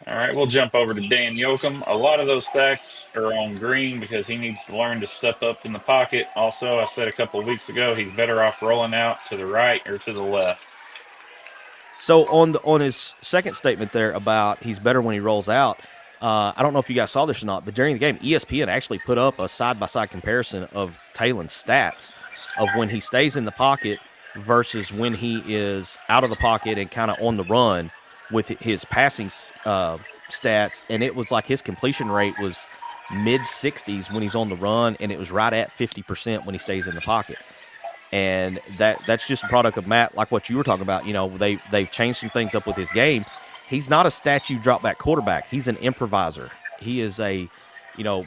All right, we'll jump over to Dan Yoakum. A lot of those sacks are on Green because he needs to learn to step up in the pocket. Also, I said a couple of weeks ago, he's better off rolling out to the right or to the left. So on his second statement there about he's better when he rolls out, I don't know if you guys saw this or not, but during the game, ESPN actually put up a side-by-side comparison of Talon's stats of when he stays in the pocket versus when he is out of the pocket and kind of on the run with his passing stats, and it was like his completion rate was mid-60s when he's on the run, and it was right at 50% when he stays in the pocket. And that's just a product of Matt, like what you were talking about. They've changed some things up with his game. He's not a statue drop back quarterback. He's an improviser. He is a,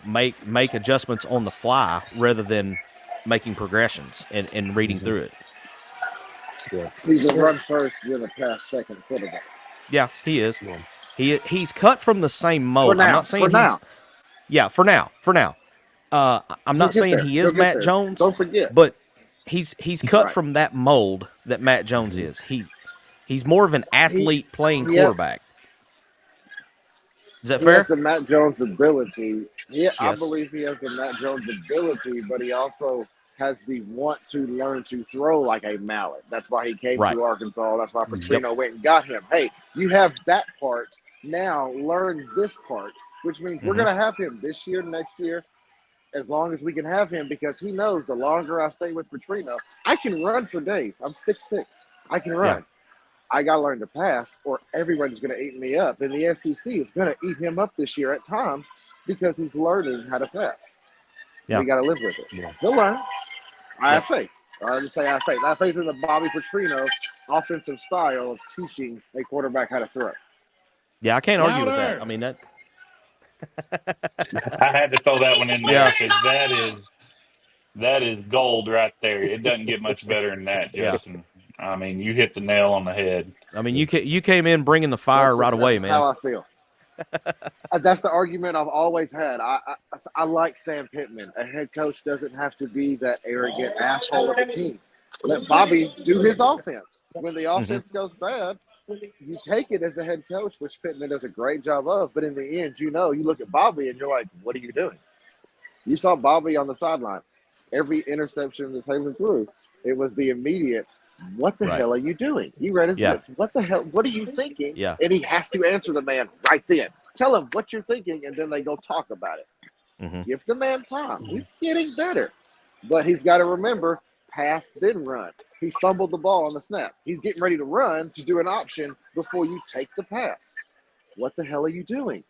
make adjustments on the fly rather than making progressions and reading through it. Yeah. He's a run first with a pass second quarterback. Yeah, he is. He's cut from the same mold. For now, I'm not saying for now. I'm not saying he is Matt Jones. Don't forget. But he's cut from that mold that Matt Jones is. He's more of an athlete playing quarterback. Is that fair? He has the Matt Jones ability. Yeah, yes. I believe he has the Matt Jones ability, but he also has the want to learn to throw like a mallet. That's why he came to Arkansas. That's why Petrino went and got him. Hey, you have that part. Now learn this part, which means we're going to have him this year, next year, as long as we can have him, because he knows the longer I stay with Petrino, I can run for days. I'm 6'6". I can run. Yeah. I got to learn to pass, or everybody's going to eat me up. And the SEC is going to eat him up this year at times because he's learning how to pass. Yeah. We got to live with it. Yeah. He'll learn. I have faith. I just say I have faith. I have faith in the Bobby Petrino offensive style of teaching a quarterback how to throw. Yeah, I can't argue with that. I mean, that. I had to throw that one in there because that is gold right there. It doesn't get much better than that, Justin. Yeah. I mean, you hit the nail on the head. I mean, you came in bringing the fire right away, man. That's how I feel. That's the argument I've always had. I like Sam Pittman. A head coach doesn't have to be that arrogant asshole of the team. Let Bobby do his offense. When the offense goes bad, you take it as a head coach, which Pittman does a great job of. But in the end, you look at Bobby and you're like, what are you doing? You saw Bobby on the sideline. Every interception that Taylor threw, it was the immediate, what the hell are you doing? He read his lips. What the hell? What are you thinking? Yeah. And he has to answer the man right then. Tell him what you're thinking, and then they go talk about it. Give the man time. He's getting better. But he's got to remember, pass, then run. He fumbled the ball on the snap. He's getting ready to run to do an option before you take the pass. What the hell are you doing?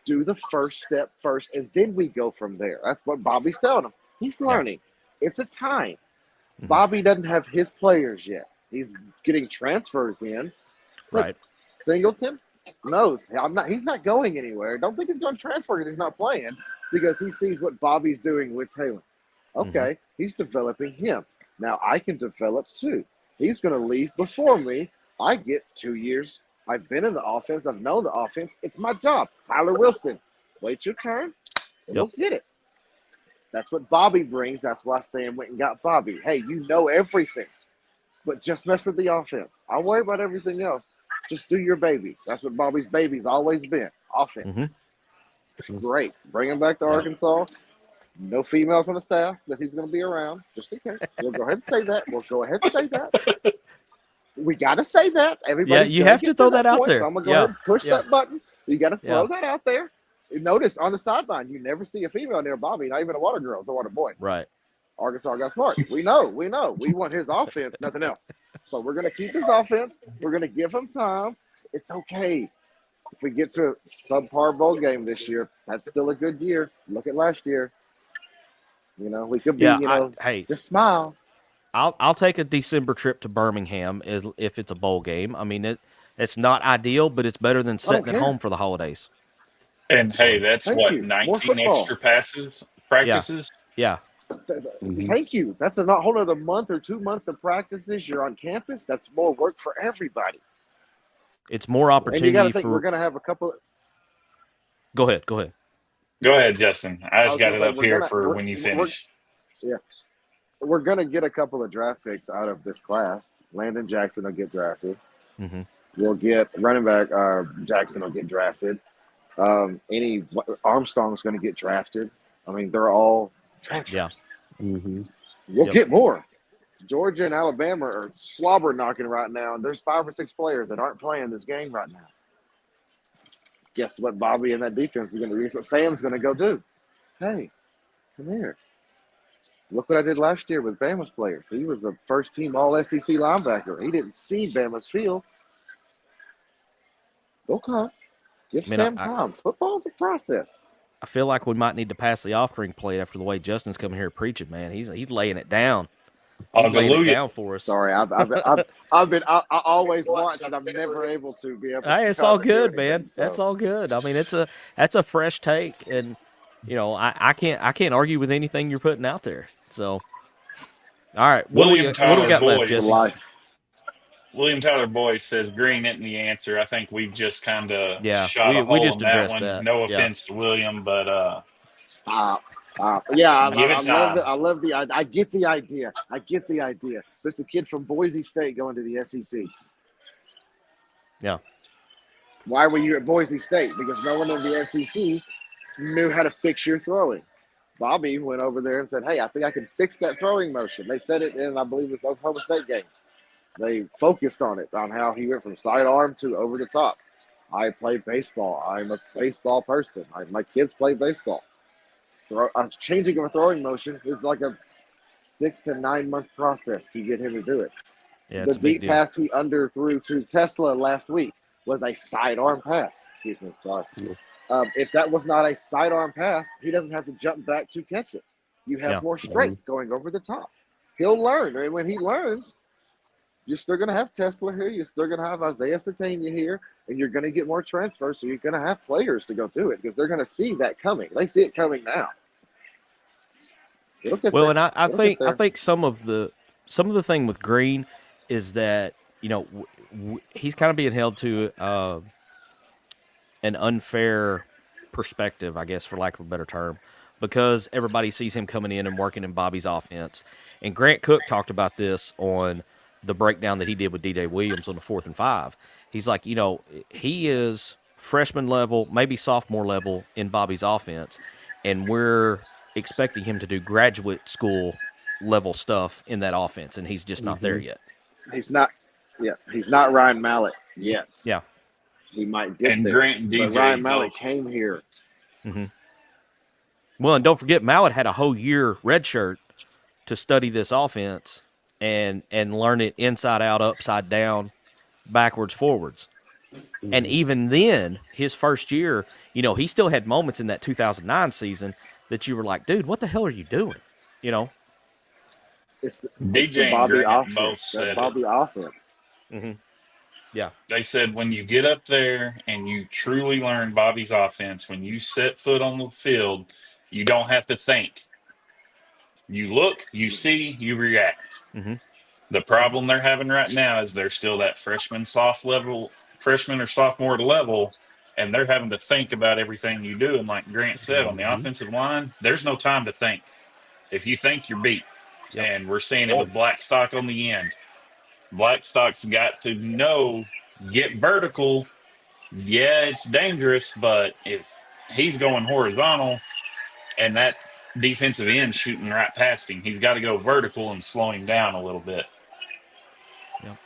Do the first step first, and then we go from there. That's what Bobby's telling him. He's learning. It's a time. Bobby doesn't have his players yet. He's getting transfers in. Right. Singleton knows he's not going anywhere. Don't think he's going to transfer because he's not playing, because he sees what Bobby's doing with Taylor. Okay, he's developing him. Now I can develop too. He's going to leave before me. I get 2 years. I've been in the offense. I've known the offense. It's my job. Tyler Wilson, wait your turn, and we'll get it. That's what Bobby brings. That's why Sam went and got Bobby. Hey, you know everything, but just mess with the offense. I'll worry about everything else. Just do your baby. That's what Bobby's baby's always been, offense. It's great. Bring him back to Arkansas. No females on the staff that he's going to be around, just in case. We'll go ahead and say that. We got to say that. Everybody, you have to throw that out there. So I'm going to go ahead and push that button. You got to throw that out there. Notice on the sideline, you never see a female near Bobby, not even a water girl. It's a water boy. Right. Arkansas got smart. We know. We want his offense, nothing else. So we're going to keep his offense. We're going to give him time. It's okay. If we get to a subpar bowl game this year, that's still a good year. Look at last year. You know, we could be, hey, just smile. I'll take a December trip to Birmingham if it's a bowl game. I mean, it's not ideal, but it's better than sitting at home for the holidays. And hey, that's Thank what you. More 19 football. extra practices. Yeah. Thank you. That's a whole other month or 2 months of practices. You're on campus. That's more work for everybody. It's more And opportunity you got to think for. we're going to have a couple. Go ahead. Go ahead, Justin. I just got it up here for when you finish. We're going to get a couple of draft picks out of this class. Landon Jackson will get drafted. Mm-hmm. We'll get running back Jackson will get drafted. Armstrong's going to get drafted. I mean, they're all transfers. Yeah. Mm-hmm. We'll get more. Georgia and Alabama are slobber knocking right now, and there's 5 or 6 players that aren't playing this game right now. Guess what Bobby and that defense is going to do? So Sam's going to go do. Hey, come here. Look what I did last year with Bama's players. He was a first-team All-SEC linebacker. He didn't see Bama's field. Okay. Give Sam time. Football's a process. I feel like we might need to pass the offering plate after the way Justin's coming here preaching, man. He's laying it down. He's laying it down for us. Sorry, I always watch, and I'm never able to be able to. Hey, it's all good, man. That's all good. I mean, that's a fresh take, and I can't argue with anything you're putting out there. So, all right, what do we got left, Jesse? William Tyler Boyce says Green isn't the answer. I think we've just kind of shot a hole we just on that addressed one. that. No offense to William, but stop. Yeah, I love the. I get the idea. There's a kid from Boise State going to the SEC. Yeah. Why were you at Boise State? Because no one in the SEC knew how to fix your throwing. Bobby went over there and said, "Hey, I think I can fix that throwing motion." They said it in, I believe, it was Oklahoma State game. They focused on it, on how he went from sidearm to over the top. I play baseball. I'm a baseball person. My kids play baseball. Changing of a throwing motion is like a 6 to 9 month process to get him to do it. Yeah, the deep pass he underthrew to Tesla last week was a sidearm pass. Excuse me, sorry. If that was not a sidearm pass, he doesn't have to jump back to catch it. You have more strength going over the top. He'll learn, and when he learns, you're still going to have Tesla here. You're still going to have Isaiah Satania here, and you're going to get more transfers, so you're going to have players to go do it because they're going to see that coming. They see it coming now. Well, and I think some of the thing with Green is that he's kind of being held to an unfair perspective, I guess, for lack of a better term, because everybody sees him coming in and working in Bobby's offense. And Grant Cook talked about this on the breakdown that he did with DJ Williams on the 4th and 5. He's like, he is freshman level, maybe sophomore level in Bobby's offense, and we're expecting him to do graduate school level stuff in that offense, and he's just not there yet. He's not Ryan Mallett yet. Yeah. He might get there. Grant and DJ but Ryan Mallett came here. Mm-hmm. Well, and don't forget, Mallett had a whole year redshirt to study this offense and learn it inside out, upside down, backwards, forwards. Mm-hmm. And even then, his first year, he still had moments in that 2009 season that you were like, dude, what the hell are you doing? It's the DJ Bobby and Grant offense. both said Bobby offense. Mm-hmm. Yeah. They said when you get up there and you truly learn Bobby's offense, when you set foot on the field, you don't have to think. You look, you see, you react. Mm-hmm. The problem they're having right now is they're still that freshman or sophomore level, and they're having to think about everything you do. And like Grant said, on the offensive line, there's no time to think. If you think, you're beat. Yep. And we're seeing it with Blackstock on the end. Blackstock's got to get vertical. Yeah, it's dangerous, but if he's going horizontal and that defensive end shooting right past him, he's got to go vertical and slow him down a little bit. Yep.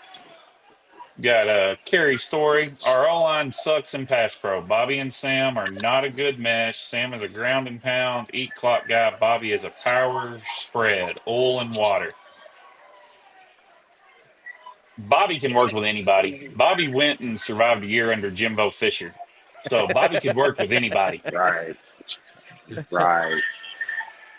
Got a Kerry story. Our O-line sucks in pass pro. Bobby and Sam are not a good mesh. Sam is a ground and pound, eat clock guy. Bobby is a power spread, oil and water. Bobby can work with anybody. Bobby went and survived a year under Jimbo Fisher. So Bobby could work with anybody. Right. Right.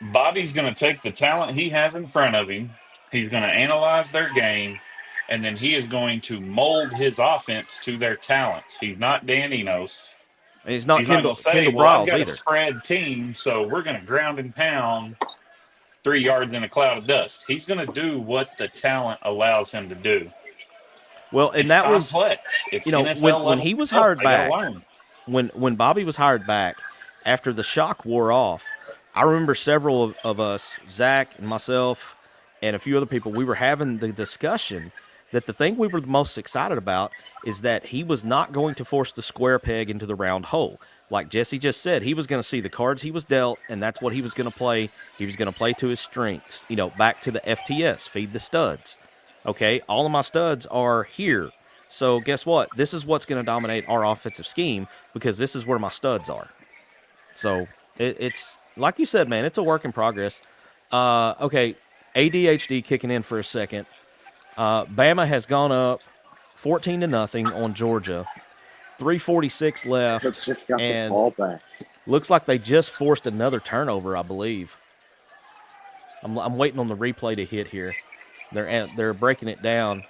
Bobby's going to take the talent he has in front of him. He's going to analyze their game, and then he is going to mold his offense to their talents. He's not Dan Enos. He's not He's not Kendall, going to say, Kendall well, I've Briles got either. a spread team, so we're going to ground and pound 3 yards in a cloud of dust. He's going to do what the talent allows him to do. Well, and It's that was, complex. It's you know, NFL when level he was stuff. hired They gotta back, learn. when Bobby was hired back, after the shock wore off, I remember several of us, Zach and myself and a few other people, we were having the discussion that the thing we were the most excited about is that he was not going to force the square peg into the round hole. Like Jesse just said, he was going to see the cards he was dealt, and that's what he was going to play. He was going to play to his strengths, you know, back to the FTS, feed the studs. Okay, all of my studs are here. So guess what? This is what's going to dominate our offensive scheme because this is where my studs are. So it's like you said, man, it's a work in progress. Okay, ADHD kicking in for a second. Bama has gone up 14-0 on Georgia. 3:46 left. But just got the and ball back. looks like they just forced another turnover, I believe. I'm waiting on the replay to hit here. They're breaking it down.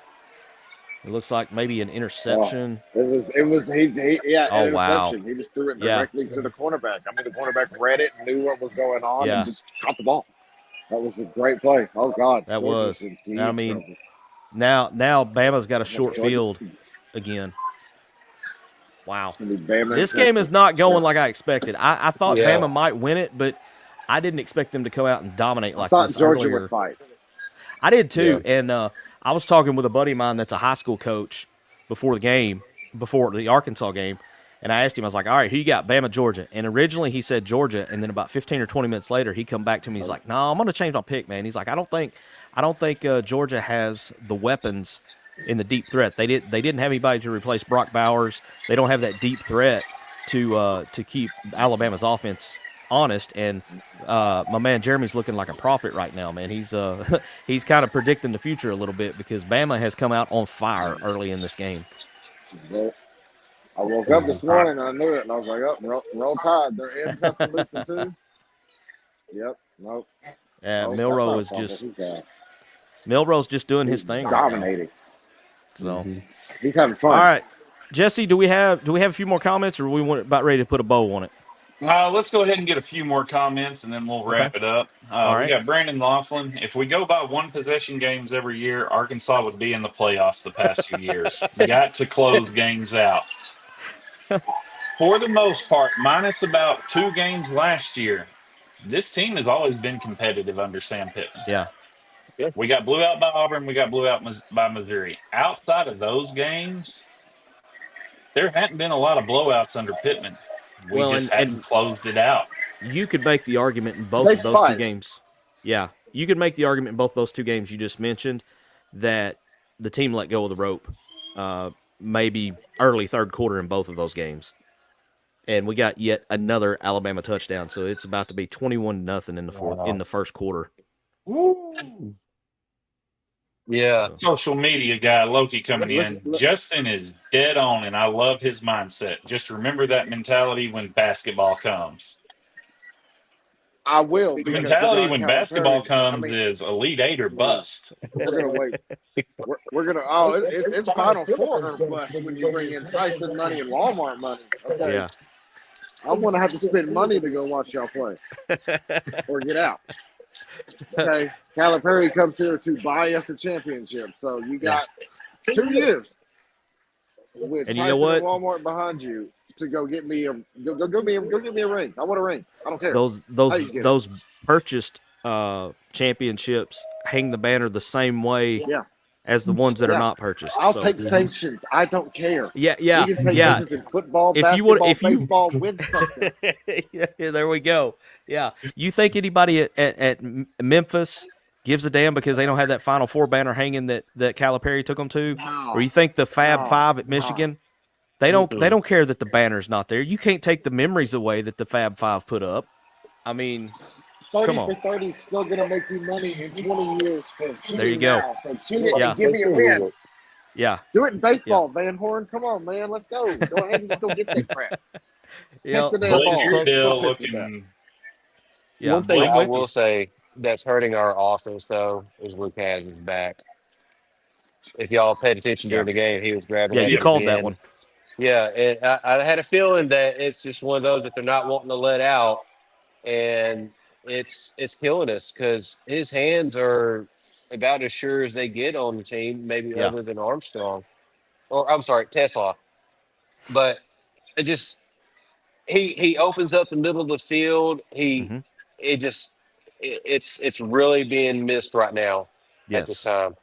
It looks like maybe an interception. It was an interception. Wow. He just threw it Yeah. directly to the cornerback. I mean, the cornerback read it and knew what was going on Yeah. and just caught the ball. That was a great play. Oh God, That Georgia's was. in deep I mean, trouble. Now Bama's got a short Georgia. field again. Wow. It's gonna be Bama This and game is Texas. not going like I expected. I thought Yeah. Bama might win it, but I didn't expect them to come out and dominate I like thought this Georgia earlier. would fight. I did too, and I was talking with a buddy of mine that's a high school coach before the Arkansas game, and I asked him, I was like, all right, who you got, Bama, Georgia? And originally he said Georgia, and then about 15 or 20 minutes later, he come back to me, he's like, no, I'm going to change my pick, man. He's like, I don't think Georgia has the weapons in the deep threat. They didn't have anybody to replace Brock Bowers. They don't have that deep threat to keep Alabama's offense honest, and my man Jeremy's looking like a prophet right now, man. He's he's kind of predicting the future a little bit because Bama has come out on fire early in this game. Well, I woke up this morning and I knew it, and I was like, "Oh, roll Tide. They're in Tuscaloosa too." Yep. Nope. Yeah, Nope, Milroe that's not is a fumble. He's Milroe's just doing his thing right now. dominating. So, He's having fun. all right, Jesse, do we have a few more comments, or are we about ready to put a bow on it? Let's go ahead and get a few more comments, and then we'll wrap it up. All right. We got Brandon Laughlin. If we go by one possession games every year, Arkansas would be in the playoffs the past few years. We got to close games out. For the most part, minus about 2 games last year, this team has always been competitive under Sam Pittman. Yeah. We got blew out by Auburn. We got blew out by Missouri. Outside of those games, there hadn't been a lot of blowouts under Pittman. We Well, just and hadn't closed it out. You could make the argument in both They of those fight. two games. Yeah, you could make the argument in both those two games you just mentioned that the team let go of the rope, maybe early third quarter in both of those games, and we got yet another Alabama touchdown. So it's about to be 21-0 in the first quarter. Yeah. Social media guy Loki coming in. Let's- Justin is dead on, and I love his mindset. Just remember that mentality when basketball comes. I will. The because mentality John when Calipari- basketball I comes mean, is Elite Eight or bust. we're gonna wait. We're gonna. Oh, it's Final Four or bust when you bring in Tyson money and Walmart money. Okay. Yeah. I'm gonna have to spend money to go watch y'all play, or get out. Okay, Calipari comes here to buy us a championship, so you got 2 years with And you Tyson know what? and Walmart behind you to go get me a go get me a ring. I want a ring. I don't care. How you get it? Those purchased championships hang the banner the same way Yeah. as the ones that are Yeah. not purchased. I'll So- take sanctions. I don't care. Yeah, We can take sanctions in football, If you would- basketball, if you- baseball, win something. Yeah, there we go. Yeah. You think anybody at Memphis gives a damn because they don't have that Final Four banner hanging that Calipari took them to? No. Or you think the Fab No. Five at No. Michigan, they don't care that the banner's not there. You can't take the memories away that the Fab Five put up. I mean, 30 Come on. for 30 is still going to make you money in 20 years for cheating There you go. now. So cheat it Yeah. and give me a win. Yeah. Do it in baseball, Van Horn. Come on, man. Let's go. Go ahead and just go get that crap. Yeah. Catch the damn Bush is ball. close. Still Don't piss with that. looking. Yeah. One thing I'm I with will you. say that's hurting our offense though is Luke has his back. If y'all paid attention during the game, he was grabbing. Yeah, at you the called that end. one. Yeah, and I had a feeling that it's just one of those that they're not wanting to let out, and it's killing us because his hands are about as sure as they get on the team, maybe Yeah. other than Armstrong, or I'm sorry, Tesla. But it just he opens up the middle of the field. Mhm. It's really being missed right now at this Yes. time.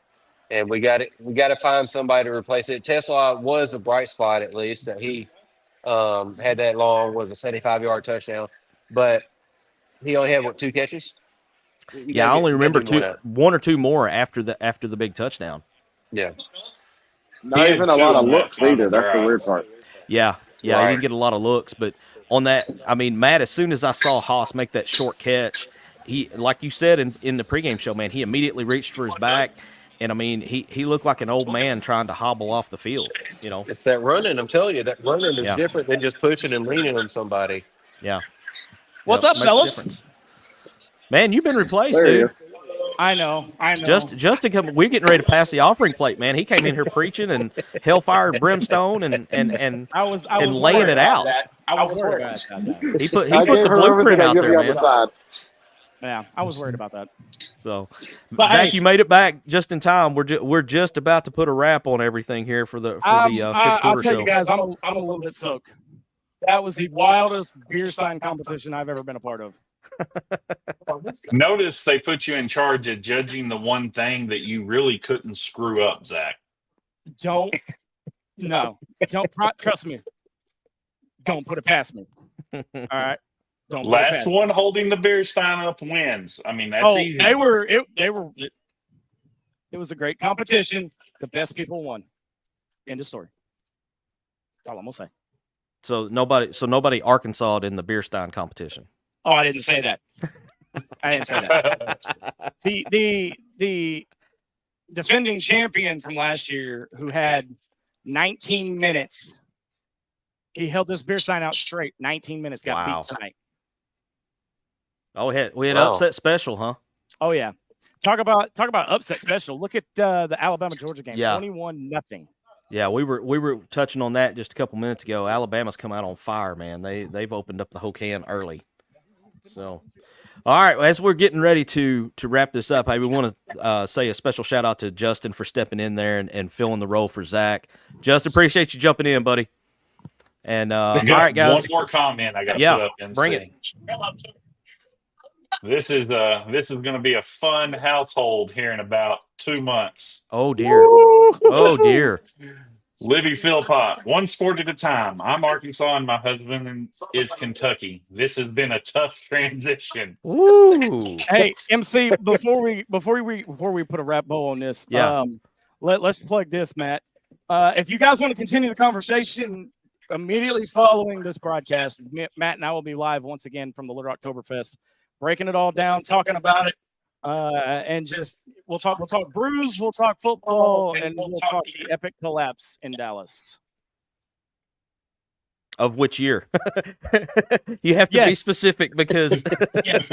And we got to find somebody to replace it. Tesla was a bright spot, at least that he had that long, was a 75-yard touchdown, but he only had 2 catches. Yeah, I only remember one or two more after the big touchdown. Yeah, Not He had even a two lot of on that looks final either. That's the drive. weird part. Yeah, he Right. didn't get a lot of looks, but on that, I mean, Matt, as soon as I saw Haas make that short catch, he, like you said in the pregame show, man, he immediately reached for his back, and I mean, he looked like an old man trying to hobble off the field. You know, it's that running. I'm telling you, that running is Yeah. different than just pushing and leaning on somebody. yeah. What's Yep, up, makes a fellas? difference. Man, you've been replaced, There he dude. is. I know. Justin come. We're getting ready to pass the offering plate, man. He came in here preaching and hellfire and brimstone and I was laying worried it about out. that. I was worried about that. He put I the gave her blueprint everything I out give there, you on man. the side. Yeah, I was worried about that. So, But Zach, hey, you made it back just in time. We're just about to put a wrap on everything here for the fifth I'll quarter tell show. you guys, I'm a little bit soaked. That was the wildest beer stein competition I've ever been a part of. Notice they put you in charge of judging the one thing that you really couldn't screw up, Zach. Don't trust me. Don't put it past me. All right. Don't put it Last past me. one holding the beer stein up wins. I mean, that's easy. It was a great competition. The best people won. End of story. That's all I'm gonna say. So nobody Arkansas in the beer stein competition. Oh, I didn't say that. I didn't say that. The defending champion from last year, who had 19 minutes, he held this beer stein out straight. 19 minutes, got Wow. beat tonight. Oh, we had Wow. upset special, huh? Oh yeah, talk about upset special. Look at the Alabama Georgia game. Yeah. 21-0. Yeah, we were touching on that just a couple minutes ago. Alabama's come out on fire, man. They've opened up the whole can early. So, all right, as we're getting ready to wrap this up, we want to say a special shout out to Justin for stepping in there and filling the role for Zach. Justin, appreciate you jumping in, buddy. And all right, guys. One more comment I got to Yeah, put up. MC. bring it. This is going to be a fun household here in about 2 months. Oh dear. Oh dear. Libby Philpott, one sport at a time. I'm Arkansas and my husband is Kentucky. This has been a tough transition. Ooh. Hey, MC, before we put a wrap bow on this, Yeah. let's plug this, Matt. If you guys want to continue the conversation immediately following this broadcast, Matt and I will be live once again from the Little Oktoberfest, breaking it all down, talking about it, and just we'll talk brews, we'll talk football, and we'll talk the epic collapse in Dallas. Of which year? You have to be specific because Yes.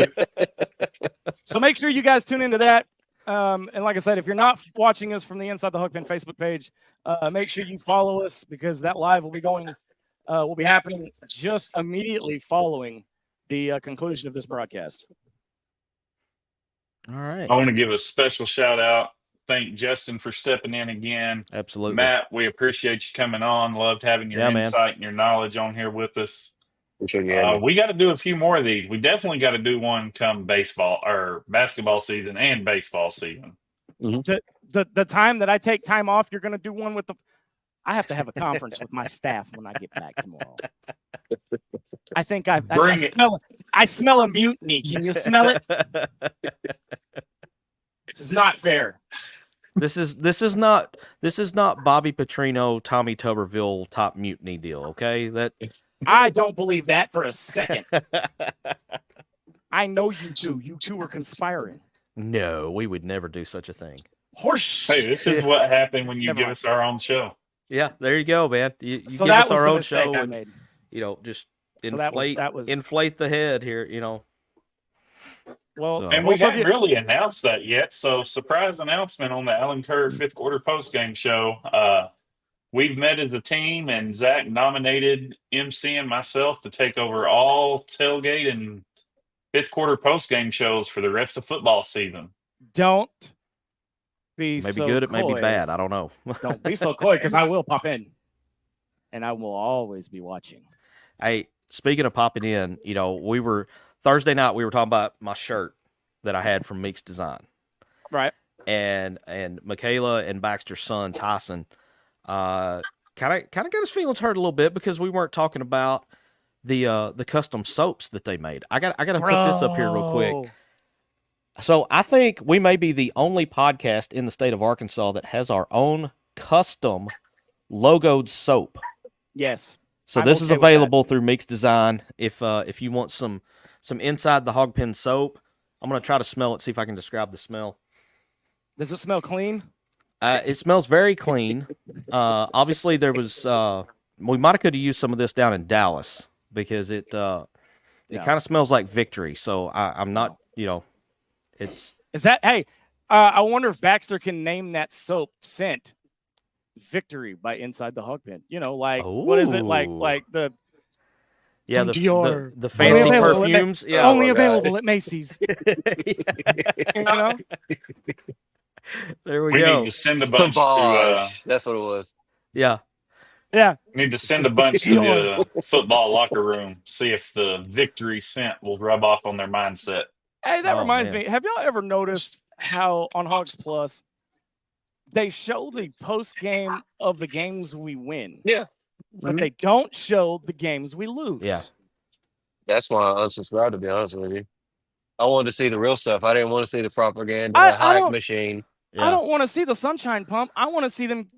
So make sure you guys tune into that. And like I said, if you're not watching us from the Inside the Hook Pin Facebook page, make sure you follow us because that live will be happening just immediately following the conclusion of this broadcast. all right. I want to give a special shout out. Thank Justin for stepping in again. Absolutely. Matt, we appreciate you coming on. Loved having your insight and your knowledge on here with us. We got to do a few more of these. We definitely got to do one come baseball or basketball season and baseball season. The time that I take time off, you're going to do one with I have to have a conference with my staff when I get back tomorrow. I think I smell a mutiny. Can you smell it? This is not fair. This is not Bobby Petrino, Tommy Tuberville top mutiny deal, okay? I don't believe that for a second. I know you two. You two are conspiring. No, we would never do such a thing. Horse. Hey, this is what happened when you Never give mind. us our own show. Yeah, there you go, man. You So give that us was our the own mistake show I and made. just So that was inflate the head here. well. So- And we haven't really announced that yet. So, surprise announcement on the Allen Kerr fifth quarter postgame show. We've met as a team, and Zach nominated MC and myself to take over all tailgate and fifth quarter postgame shows for the rest of football season. Don't be Maybe so good, it may be coy. bad. I don't know. Don't be so coy, because I will pop in, and I will always be watching. Hey, speaking of popping in, Thursday night we were talking about my shirt that I had from Meeks Design, Right. and Michaela and Baxter's son Tyson, kind of got his feelings hurt a little bit because we weren't talking about the custom soaps that they made. I got to put this up here real quick. So I think we may be the only podcast in the state of Arkansas that has our own custom logoed soap. Yes. So this is available through Meeks Design. If you want some inside the hog pen soap, I'm gonna try to smell it. See if I can describe the smell. Does it smell clean? It smells very clean. Obviously, there was we might have could have used some of this down in Dallas because it kind of smells like Victory. So I'm not it's Is that hey? I wonder if Baxter can name that soap scent Victory by Inside the Hog Pen. What is it like the the Dior. the fancy Only available perfumes. only available at Macy's. There we We go. need to send a bunch to. That's what it was. Yeah. Need to send a bunch to the football locker room. See if the Victory scent will rub off on their mindset. Hey, that Oh, reminds man. me. Have y'all ever noticed how on Hogs Plus they show the post game of the games we win? Yeah. But they don't show the games we lose. Yeah. That's why I unsubscribed, to be honest with you. I wanted to see the real stuff. I didn't want to see the propaganda, I the hype don't- machine. Yeah. I don't want to see the sunshine pump. I want to see them.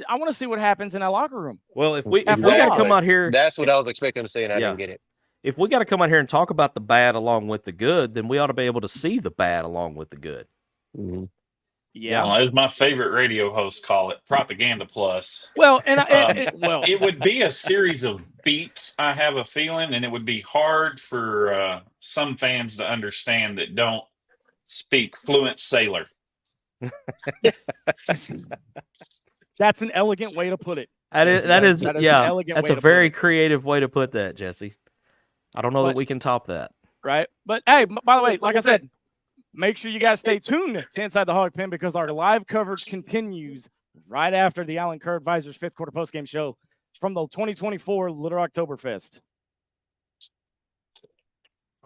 I want to see what happens in that locker room. Well, if we got to Exactly. come out here, That's what I was expecting to see, and I Yeah. didn't get it. if we got to come out here and talk about the bad along with the good, then we ought to be able to see the bad along with the good. Mm-hmm. Yeah. Well, as my favorite radio hosts call it, Propaganda Plus. Well, and It would be a series of beats, I have a feeling, and it would be hard for some fans to understand that don't speak fluent sailor. that's an elegant way to put it. That is Jesse. That is an yeah. elegant That's way a to put very it. creative way to put that, Jesse. I don't know that But- we can top that. Right. But hey, by the way, like I said, make sure you guys stay tuned to Inside the Hog Pen because our live coverage continues right after the Allen Kerr Advisors fifth quarter postgame show from the 2024 Little Oktoberfest.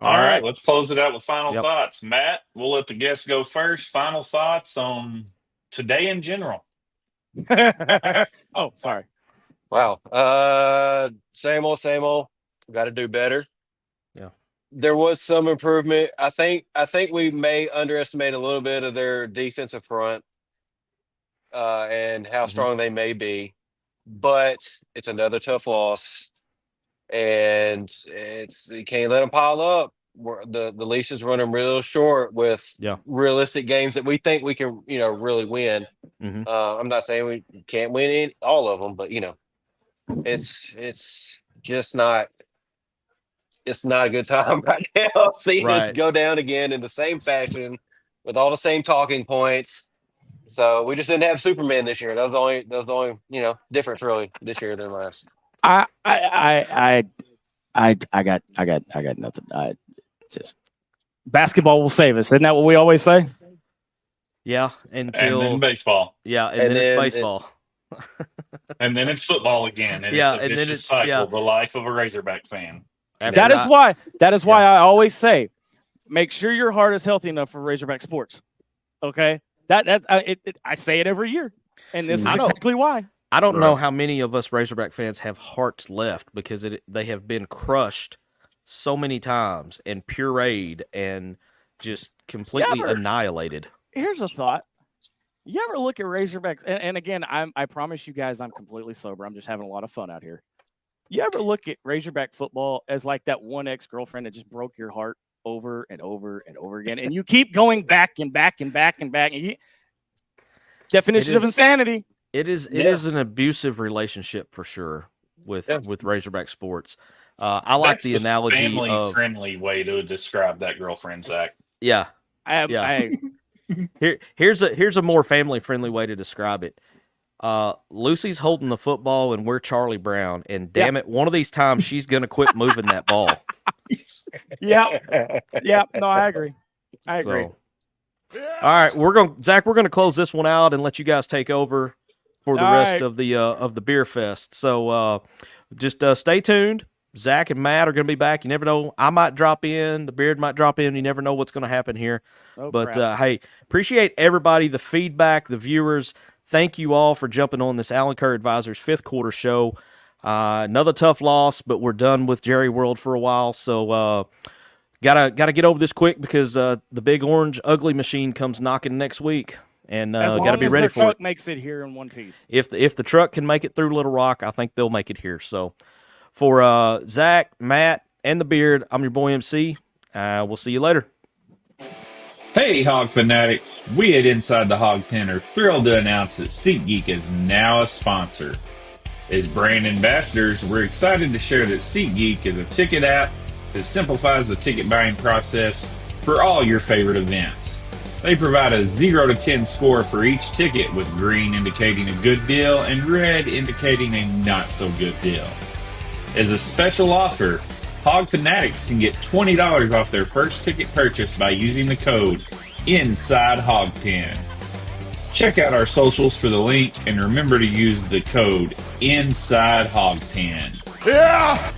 All right, let's close it out with final Yep. thoughts. Matt, we'll let the guests go first. Final thoughts on today in general. Oh, sorry. Wow. Same old. Got to do better. Yeah. There was some improvement. I think we may underestimate a little bit of their defensive front and how strong they may be, but it's another tough loss, and you can't let them pile up. The leash is running real short with realistic games that we think we can really win. Mhm. I'm not saying we can't win all of them, but it's just not. It's not a good time right now. Seeing us go down again in the same fashion with all the same talking points. So we just didn't have Superman this year. That was the only difference really this year than last. I got nothing. Just basketball will save us. Isn't that what we always say? Yeah, until and then baseball. Yeah, and then it's baseball. And then it's football again. And Yeah, it's a and then vicious it's cycle, the life of a Razorback fan. That is why I always say, make sure your heart is healthy enough for Razorback sports. Okay, I say it every year, and this is exactly why. I don't know how many of us Razorback fans have hearts left because they have been crushed so many times and pureed and just completely annihilated. Here's a thought. You ever look at Razorbacks? And again, I promise you guys I'm completely sober. I'm just having a lot of fun out here. You ever look at Razorback football as like that one ex-girlfriend that just broke your heart over and over and over again, and you keep going back and back and back and back, and Definition of insanity. It is an abusive relationship for sure with Razorback sports. I like That's the analogy family friendly way to describe that girlfriend, Zach. Yeah. Here's a more family friendly way to describe it. Lucy's holding the football and we're Charlie Brown, and damn it, one of these times she's gonna quit moving that ball. Yeah. No, I agree. All right, Zach, we're gonna close this one out and let you guys take over for the rest of the beer fest. So just stay tuned. Zach and Matt are going to be back. You never know. I might drop in. The Beard might drop in. You never know what's going to happen here. Hey, appreciate everybody, the feedback, the viewers. Thank you all for jumping on this Allen Kerr Advisors 5th quarter show. Another tough loss, but we're done with Jerry World for a while. So gotta get over this quick because the big orange ugly machine comes knocking next week. And got to be ready for it. Makes it here in one piece. If the truck can make it through Little Rock, I think they'll make it here. So for Zach, Matt, and the Beard, I'm your boy MC. We'll see you later. Hey, Hog fanatics. We at Inside the Hog Pen are thrilled to announce that SeatGeek is now a sponsor. As brand ambassadors, we're excited to share that SeatGeek is a ticket app that simplifies the ticket buying process for all your favorite events. They provide a 0 to 10 score for each ticket, with green indicating a good deal and red indicating a not so good deal. As a special offer, Hog Fanatics can get $20 off their first ticket purchase by using the code INSIDEHOGPEN. Check out our socials for the link and remember to use the code INSIDEHOGPEN. Yeah!